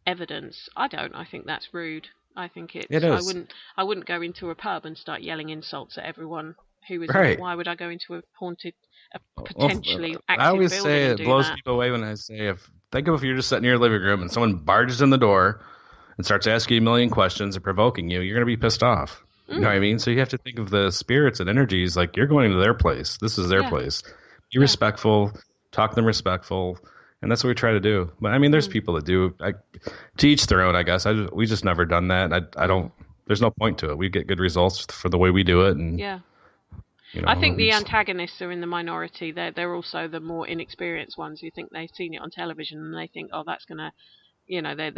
evidence. I don't. I think that's rude. I think it is. I wouldn't go into a pub and start yelling insults at everyone who was right. there. Why would I go into a potentially active I always building say and it do blows that? people away when I say, think of if you're just sitting in your living room and someone barges in the door and starts asking you a million questions and provoking you, you're going to be pissed off. You know what I mean? So you have to think of the spirits and energies like you're going to their place. This is their place. Be respectful, talk to them respectful, and that's what we try to do. But I mean, there's people that do. To each their own, I guess. We just never done that. I don't. There's no point to it. We get good results for the way we do it, and you know, I think the antagonists are in the minority. They're also the more inexperienced ones who think they've seen it on television and they think, oh, that's gonna, you know, they're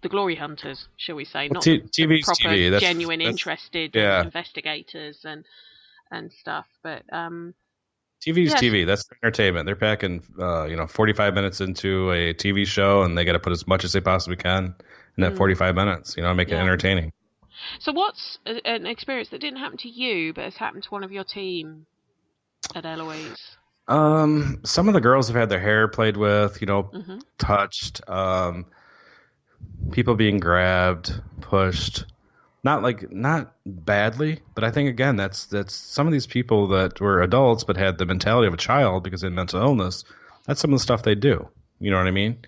the glory hunters, shall we say, not TV's proper, TV. That's genuine, interested investigators and stuff. But TV's TV. That's entertainment. They're packing 45 minutes into a TV show, and they got to put as much as they possibly can in that 45 minutes. You know, make it entertaining. So what's an experience that didn't happen to you, but has happened to one of your team at Eloise? Some of the girls have had their hair played with, touched. People being grabbed, pushed, not badly, but I think again that's some of these people that were adults but had the mentality of a child because they had mental illness. That's some of the stuff they do. You know what I mean?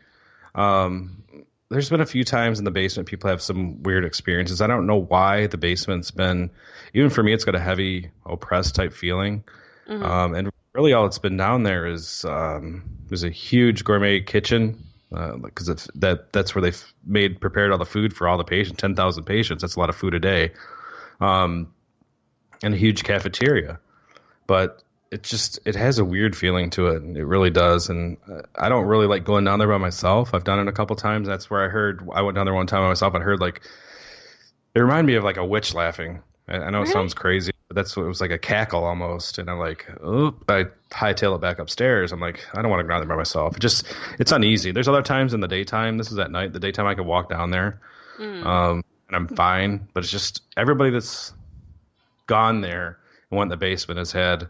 There's been a few times in the basement people have some weird experiences. I don't know why the basement's been, even for me, it's got a heavy oppressed type feeling. And really all it's been down there is there's a huge gourmet kitchen. Because that's where they've prepared all the food for all the patients, 10,000 patients. That's a lot of food a day, and a huge cafeteria. But it has a weird feeling to it. It really does. And I don't really like going down there by myself. I've done it a couple times. That's where I went down there one time by myself and heard it reminded me of like a witch laughing. I know it sounds crazy, but it was like a cackle almost. And I'm like, oh, I hightail it back upstairs. I'm like, I don't want to go down there by myself. It's uneasy. There's other times in the daytime. This is at night. The daytime I could walk down there, and I'm fine. But it's just everybody that's gone there and went in the basement has had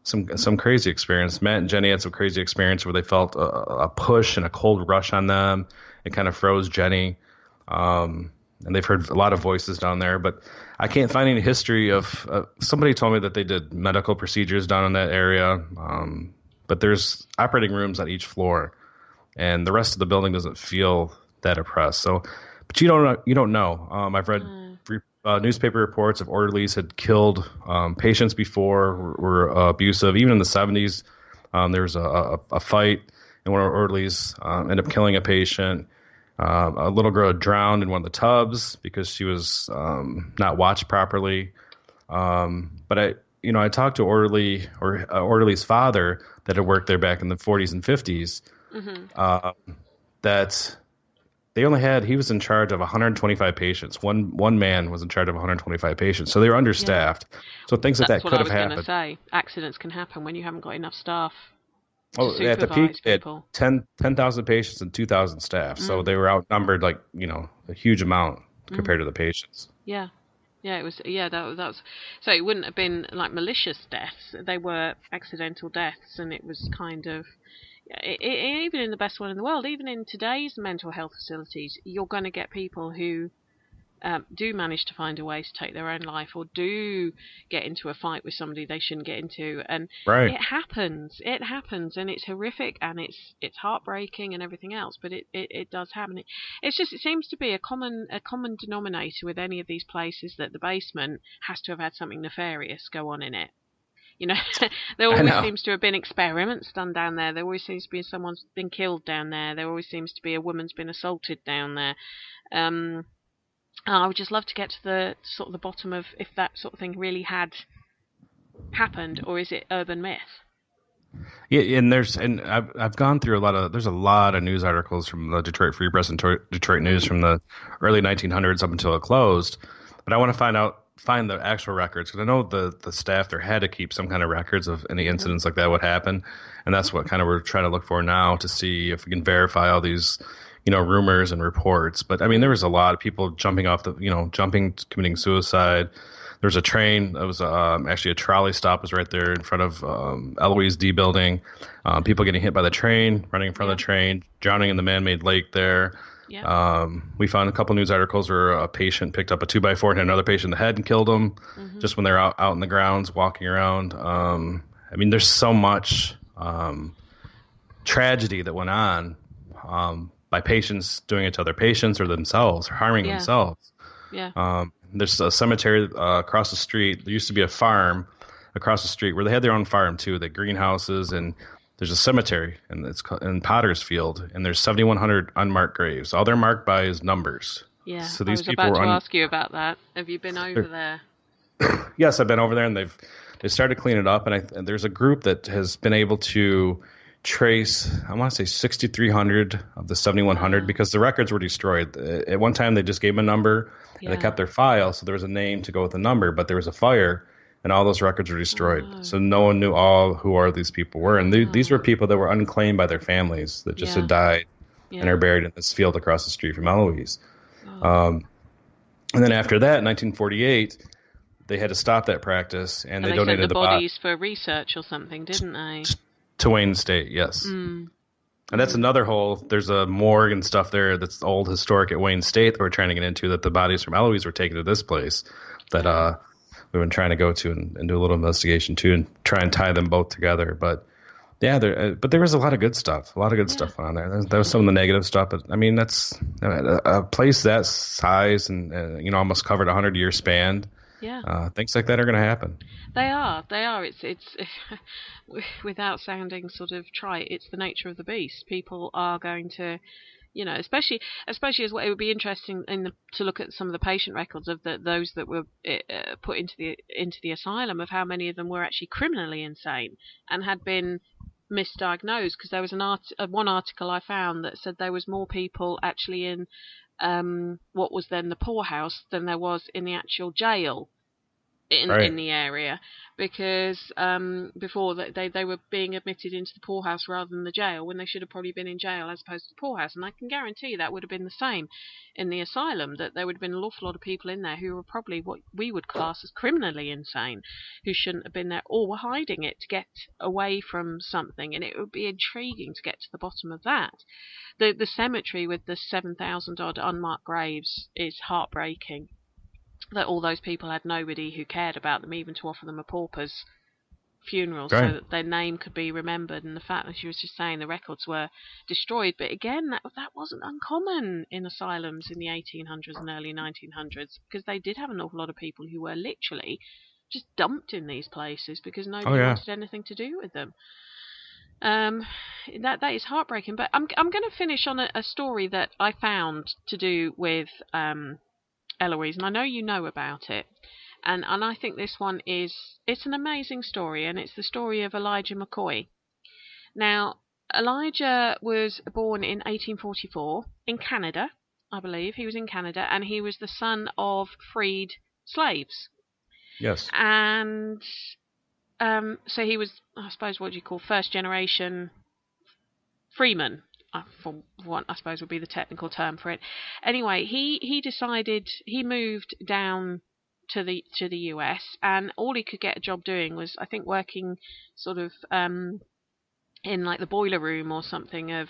some crazy experience. Matt and Jenny had some crazy experience where they felt a push and a cold rush on them. It kind of froze Jenny. And they've heard a lot of voices down there, but I can't find any history of somebody told me that they did medical procedures down in that area. But there's operating rooms on each floor and the rest of the building doesn't feel that oppressed. So, but you don't know. I've read newspaper reports of orderlies had killed patients before, were abusive. Even in the 70s, there was a fight and one of our orderlies ended up killing a patient. A little girl drowned in one of the tubs because she was not watched properly. But I talked to orderly's father that had worked there back in the 40s and 50s. That he was in charge of 125 patients. One man was in charge of 125 patients, so they were understaffed. So things like that could have happened. That's what I was going to say. Accidents can happen when you haven't got enough staff. Oh, at the peak, they had 10,000 patients and 2,000 staff. So they were outnumbered, a huge amount compared to the patients. Yeah. Yeah, it was. Yeah, that was. So it wouldn't have been like malicious deaths. They were accidental deaths, and it was kind of. Even in the best one in the world, even in today's mental health facilities, you're going to get people who do manage to find a way to take their own life, or do get into a fight with somebody they shouldn't get into, and it happens, and it's horrific, and it's heartbreaking and everything else, but it does happen. It seems to be a common denominator with any of these places that the basement has to have had something nefarious go on in it. There always seems to have been experiments done down there. There always seems to be someone's been killed down there. There always seems to be a woman's been assaulted down there. I would just love to get to the bottom of if that sort of thing really had happened, or is it urban myth? Yeah, and I've gone through there's a lot of news articles from the Detroit Free Press and Detroit News from the early 1900s up until it closed. But I want to find the actual records, because I know the staff there had to keep some kind of records of any incidents like that would happen, and that's what kind of we're trying to look for now to see if we can verify all these rumors and reports. But I mean, there was a lot of people jumping, committing suicide. There's a train. It was actually a trolley stop was right there in front of Eloise D building. People getting hit by the train, running in front of the train, drowning in the man-made lake there. Yeah. We found a couple news articles where a patient picked up a 2x4 and hit another patient in the head and killed him just when they're out in the grounds walking around. I mean, there's so much tragedy that went on by patients doing it to other patients or themselves, or harming themselves. Yeah. There's a cemetery across the street. There used to be a farm across the street where they had their own farm too, the greenhouses, and there's a cemetery, and it's in Pottersfield, and there's 7,100 unmarked graves. All they're marked by is numbers. Yeah, so these I was about to ask you about that. Have you been over there? Yes, I've been over there, and they started cleaning it up, and there's a group that has been able to trace, I want to say 6,300 of the 7,100 because the records were destroyed. At one time, they just gave them a number, and they kept their file, so there was a name to go with the number, but there was a fire, and all those records were destroyed. So no one knew who all these people were, and these were people that were unclaimed by their families that just had died and are buried in this field across the street from Eloise. And then after that, in 1948, they had to stop that practice, and they donated sent the bodies for research or something, didn't they? To Wayne State, yes. And that's another there's a morgue and stuff there that's old historic at Wayne State that we're trying to get into, that the bodies from Eloise were taken to this place that we've been trying to go to and do a little investigation too and try and tie them both together. But yeah, there was a lot of good stuff. A lot of good stuff on there. There was some of the negative stuff, but I mean, that's a place that size and almost covered a 100-year span. Yeah. Things like that are going to happen. They are. It's without sounding sort of trite, it's the nature of the beast. People are going to, especially as well, it would be interesting to look at some of the patient records of those that were put into the asylum, of how many of them were actually criminally insane and had been misdiagnosed. Because there was one article I found that said there was more people actually in what was then the poorhouse than there was in the actual jail in the area, because before they were being admitted into the poorhouse rather than the jail, when they should have probably been in jail as opposed to the poorhouse. And I can guarantee that would have been the same in the asylum, that there would have been an awful lot of people in there who were probably what we would class as criminally insane, who shouldn't have been there, or were hiding it to get away from something. And it would be intriguing to get to the bottom of that. The cemetery with the 7,000 odd unmarked graves is heartbreaking, that all those people had nobody who cared about them, even to offer them a pauper's funeral, so that their name could be remembered. And the fact that she was just saying the records were destroyed, but again, that wasn't uncommon in asylums in the 1800s and early 1900s, because they did have an awful lot of people who were literally just dumped in these places because nobody wanted anything to do with them. That is heartbreaking. But I'm going to finish on a story that I found to do with Eloise, and I know you know about it, and I think this one it's an amazing story, and it's the story of Elijah McCoy. Now, Elijah was born in 1844 in Canada, I believe. He was in Canada, and he was the son of freed slaves. Yes. And so he was, I suppose, what do you call first generation freeman, for what I suppose would be the technical term for it. Anyway, he decided, he moved down to the US, and all he could get a job doing was, I think, working sort of in like the boiler room or something of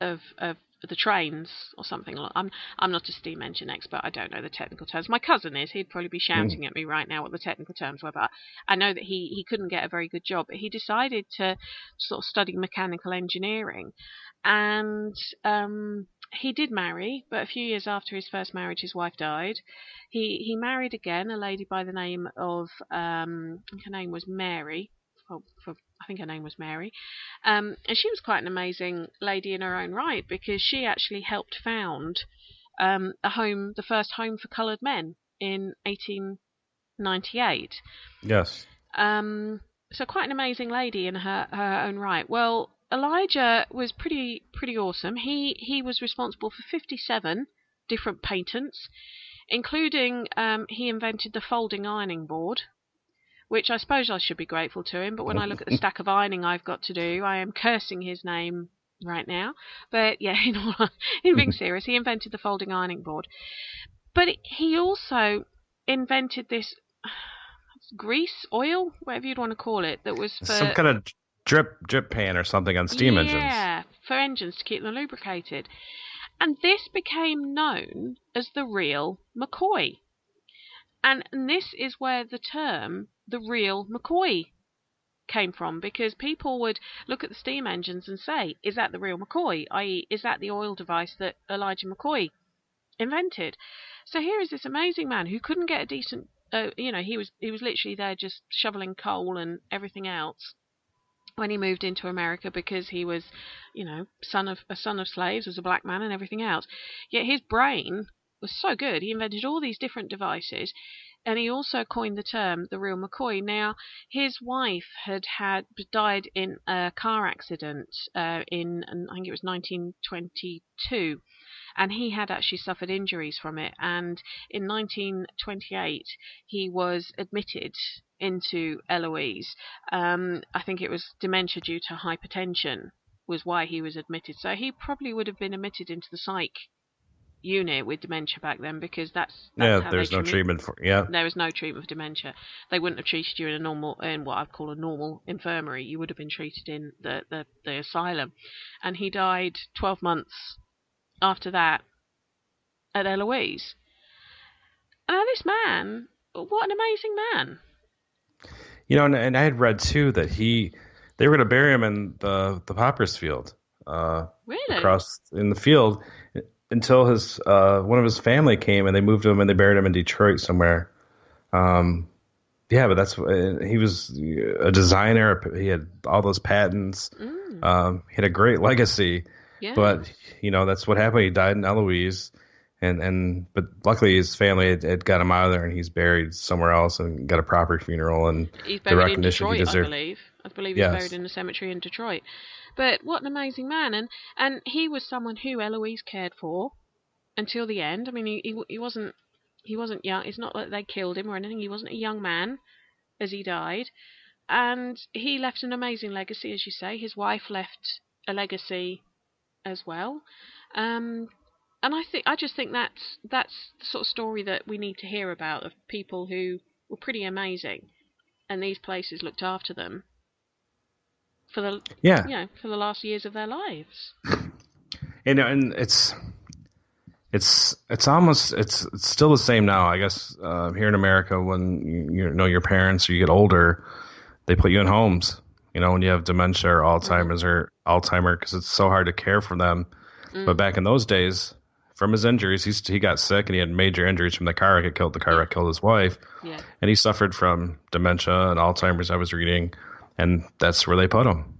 the trains or something. I'm not a steam engine expert. I don't know the technical terms. My cousin is. He'd probably be shouting at me right now what the technical terms were, but I know that he couldn't get a very good job. But he decided to sort of study mechanical engineering, and he did marry, but a few years after his first marriage, his wife died. He married again, a lady by the name of her name was Mary. I think her name was Mary, and she was quite an amazing lady in her own right, because she actually helped found the first home for coloured men in 1898. Yes. So quite an amazing lady in her own right. Well, Elijah was pretty awesome. He was responsible for 57 different patents, including he invented the folding ironing board, which I suppose I should be grateful to him, but when I look at the stack of ironing I've got to do, I am cursing his name right now. But yeah, in being serious, he invented the folding ironing board. But he also invented this grease, oil, whatever you'd want to call it, that was for some kind of drip pan or something on steam engines. Yeah, for engines to keep them lubricated. And this became known as the real McCoy. And this is where the term the real McCoy came from, because people would look at the steam engines and say, is that the real McCoy? i.e., is that the oil device that Elijah McCoy invented? So here is this amazing man who couldn't get a decent, he was literally there just shoveling coal and everything else when he moved into America, because he was, son of slaves, was a black man and everything else. Yet his brain was so good, he invented all these different devices, and he also coined the term the real McCoy. Now, his wife had died in a car accident in, I think it was 1922, and he had actually suffered injuries from it. And in 1928, he was admitted into Eloise. I think it was dementia due to hypertension was why he was admitted. So he probably would have been admitted into the psych unit with dementia back then, because that's how there's no treatment for there was no treatment for dementia. They wouldn't have treated you in what I'd call a normal infirmary. You would have been treated in the asylum. And he died 12 months after that at Eloise. Now this man, what an amazing man. And I had read too that they were going to bury him in the poppers field, really, across in the field, until his one of his family came and they moved him and they buried him in Detroit somewhere. But he was a designer. He had all those patents. He had a great legacy. Yeah. But that's what happened. He died in Eloise, but luckily his family had got him out of there, and he's buried somewhere else and got a proper funeral and he's the buried recognition in Detroit, he deserved. I believe he's buried in a cemetery in Detroit. But what an amazing man, and he was someone who Eloise cared for until the end. I mean, he wasn't young. It's not that they killed him or anything. He wasn't a young man as he died, and he left an amazing legacy, as you say. His wife left a legacy as well, and I just think that's the sort of story that we need to hear about, of people who were pretty amazing, and these places looked after them for the last years of their lives. And it's almost it's still the same now, I guess. Here in America, when your parents or you get older, they put you in homes. When you have dementia or Alzheimer's or Alzheimer, because it's so hard to care for them. But back in those days, from his injuries, he got sick and he had major injuries from the car wreck. The car wreck killed his wife, and he suffered from dementia and Alzheimer's. I was reading, and that's where they put him.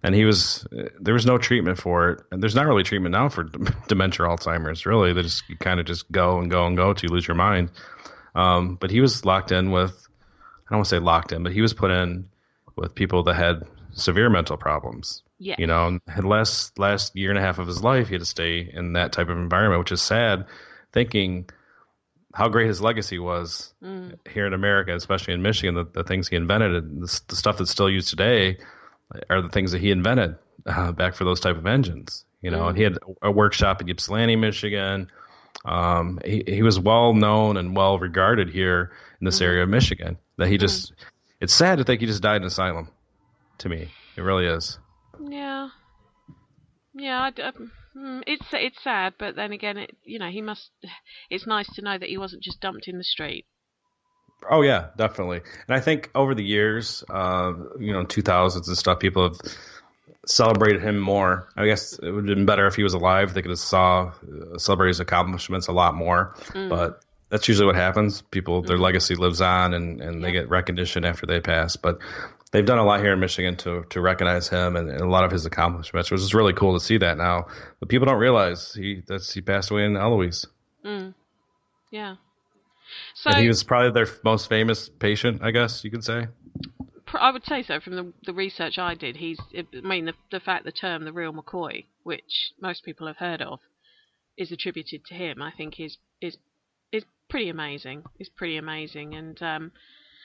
And he was there was no treatment for it, and there's not really treatment now for dementia or Alzheimer's. Really, you kind of just go and go and go till you lose your mind. But he was locked in with, I don't want to say locked in, but he was put in with people that had severe mental problems. Yeah. Had last year and a half of his life, he had to stay in that type of environment, which is sad, thinking how great his legacy was here in America, especially in Michigan. The things he invented, and the stuff that's still used today, are the things that he invented back for those type of engines. And he had a workshop in Ypsilanti, Michigan. He was well known and well regarded here in this area of Michigan. That he just, it's sad to think he just died in an asylum. To me, it really is. Yeah. It's sad, but then again, he must. It's nice to know that he wasn't just dumped in the street. Oh yeah, definitely. And I think over the years, 2000s and stuff, people have celebrated him more. I guess it would have been better if he was alive. They could have celebrated his accomplishments a lot more. But that's usually what happens. People, their legacy lives on, and they get recognition after they pass. But they've done a lot here in Michigan to recognize him and a lot of his accomplishments, which is really cool to see that now. But people don't realize he passed away in Eloise. Yeah. So, and he was probably their most famous patient, I guess you could say. I would say so. From the research I did, the fact the term the real McCoy, which most people have heard of, is attributed to him, I think is pretty amazing. It's pretty amazing, and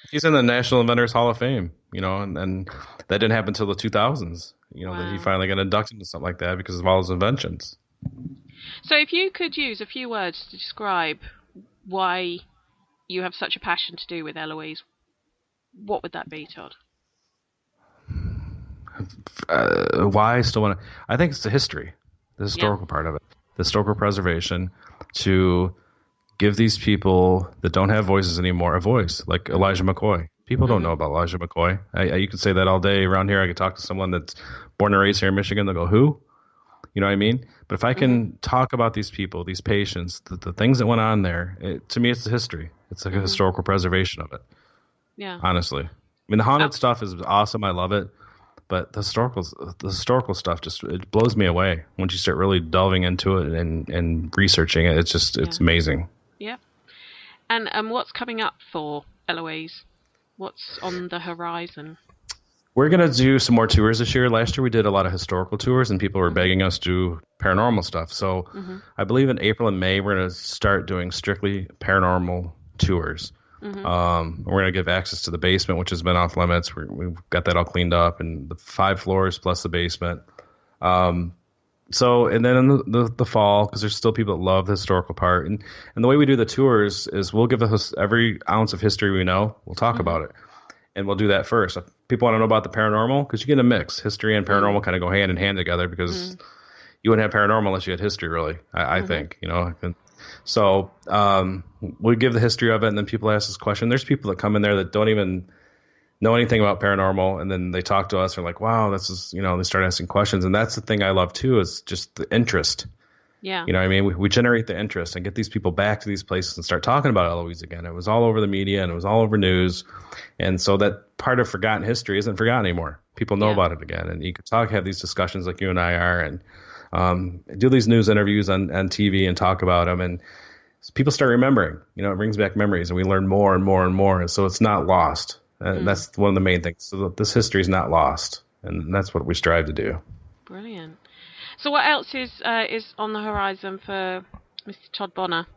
he's in the National Inventors Hall of Fame, and that didn't happen until the 2000s. That he finally got inducted into something like that because of all his inventions. So, if you could use a few words to describe why you have such a passion to do with Eloise, what would that be, Todd? Why I still want to... I think it's the history, the historical part of it, the historical preservation, to give these people that don't have voices anymore a voice, like Elijah McCoy. People don't know about Elijah McCoy. You can say that all day around here. I could talk to someone that's born and raised here in Michigan. They'll go, who? You know what I mean? But if I can talk about these people, these patients, the things that went on there, to me, it's the history. It's like a historical preservation of it. Yeah. Honestly. I mean, the haunted stuff is awesome. I love it. But the historical stuff it blows me away once you start really delving into it and researching it. It's amazing. Yeah. And what's coming up for Eloise? What's on the horizon? We're going to do some more tours this year. Last year we did a lot of historical tours, and people were begging us to do paranormal stuff. So I believe in April and May we're going to start doing strictly paranormal tours. We're going to give access to the basement, which has been off limits. We've got that all cleaned up, and the 5 floors plus the basement. So, and then in the fall, because there's still people that love the historical part, and the way we do the tours is we'll give every ounce of history we know. We'll talk about it, and we'll do that first. If people want to know about the paranormal, because you get a mix. History and paranormal kind of go hand in hand together, because you wouldn't have paranormal unless you had history, really. I think, you know. So we give the history of it, and then people ask this question. There's people that come in there that don't even know anything about paranormal, and then they talk to us. They're like, wow, this is, you know, they start asking questions. And that's the thing I love too, is just the interest. Yeah. You know what I mean? We generate the interest and get these people back to these places and start talking about Eloise again. It was all over the media and it was all over news. And so that part of forgotten history isn't forgotten anymore. People know about it again. And you can have these discussions like you and I are, and do these news interviews on TV and talk about them. And people start remembering, you know, it brings back memories, and we learn more and more and more. And so it's not lost. That's one of the main things. So this history is not lost, and that's what we strive to do. Brilliant. So what else is on the horizon for Mr. Todd Bonner?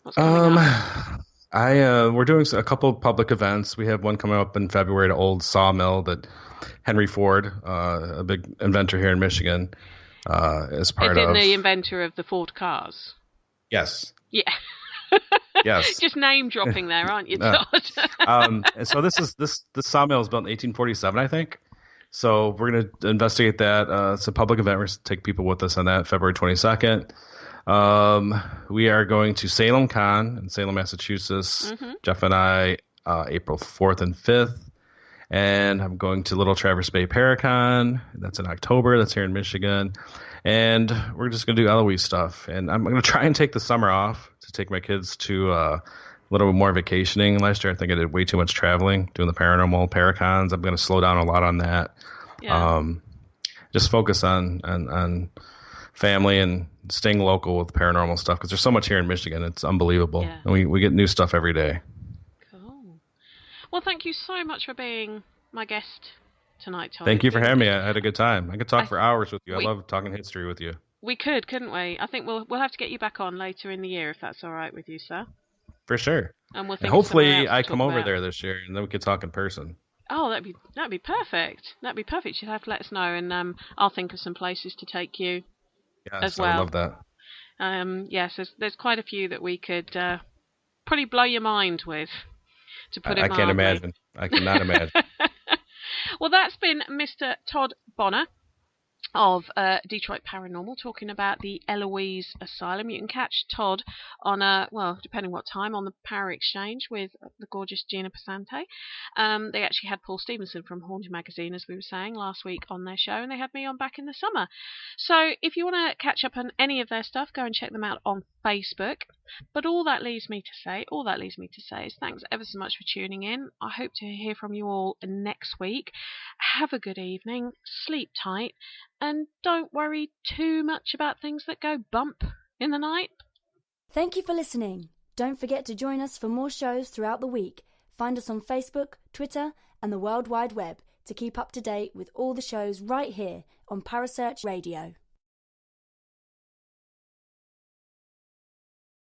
What's coming up? We're doing a couple of public events. We have one coming up in February at Old Sawmill that Henry Ford, a big inventor here in Michigan, is part of. The inventor of the Ford cars? Yes. Yeah. Yes. Just name dropping there, aren't you, Todd? And so this sawmill was built in 1847, I think. So we're going to investigate that. It's a public event. We're going to take people with us on that, February 22nd. We are going to Salem Con in Salem, Massachusetts. Jeff and I, April 4th and 5th. And I'm going to Little Traverse Bay Paracon. That's in October. That's here in Michigan. And we're just going to do Eloise stuff. And I'm going to try and take the summer off to take my kids to a little bit more vacationing. Last year, I think I did way too much traveling, doing the paranormal paracons. I'm going to slow down a lot on that. Yeah. Just focus on family and staying local with paranormal stuff, because there's so much here in Michigan. It's unbelievable. Yeah. And we get new stuff every day. Cool. Well, thank you so much for being my guest tonight, Todd. Thank you for having me. I had a good time. I could talk for hours with you. I love talking history with you. We could, couldn't we? I think we'll have to get you back on later in the year, if that's all right with you, sir. For sure. And hopefully I come over there this year, and then we could talk in person. Oh, that'd be perfect. That'd be perfect. You'd have to let us know, and I'll think of some places to take you as well. I love that. Yes, there's quite a few that we could probably blow your mind with, to put it mildly. I can't imagine. I cannot imagine. Well, that's been Mr. Todd Bonner of Detroit Paranormal, talking about the Eloise Asylum. You can catch Todd on depending what time, on the Power Exchange with the gorgeous Gina Passante. They actually had Paul Stevenson from Haunted Magazine, as we were saying, last week on their show, and they had me on back in the summer. So if you want to catch up on any of their stuff, go and check them out on Facebook. But all that leaves me to say is thanks ever so much for tuning in. I hope to hear from you all next week. Have a good evening, sleep tight, and don't worry too much about things that go bump in the night. Thank you for listening. Don't forget to join us for more shows throughout the week. Find us on Facebook, Twitter, and the World Wide Web to keep up to date with all the shows right here on Parasearch Radio.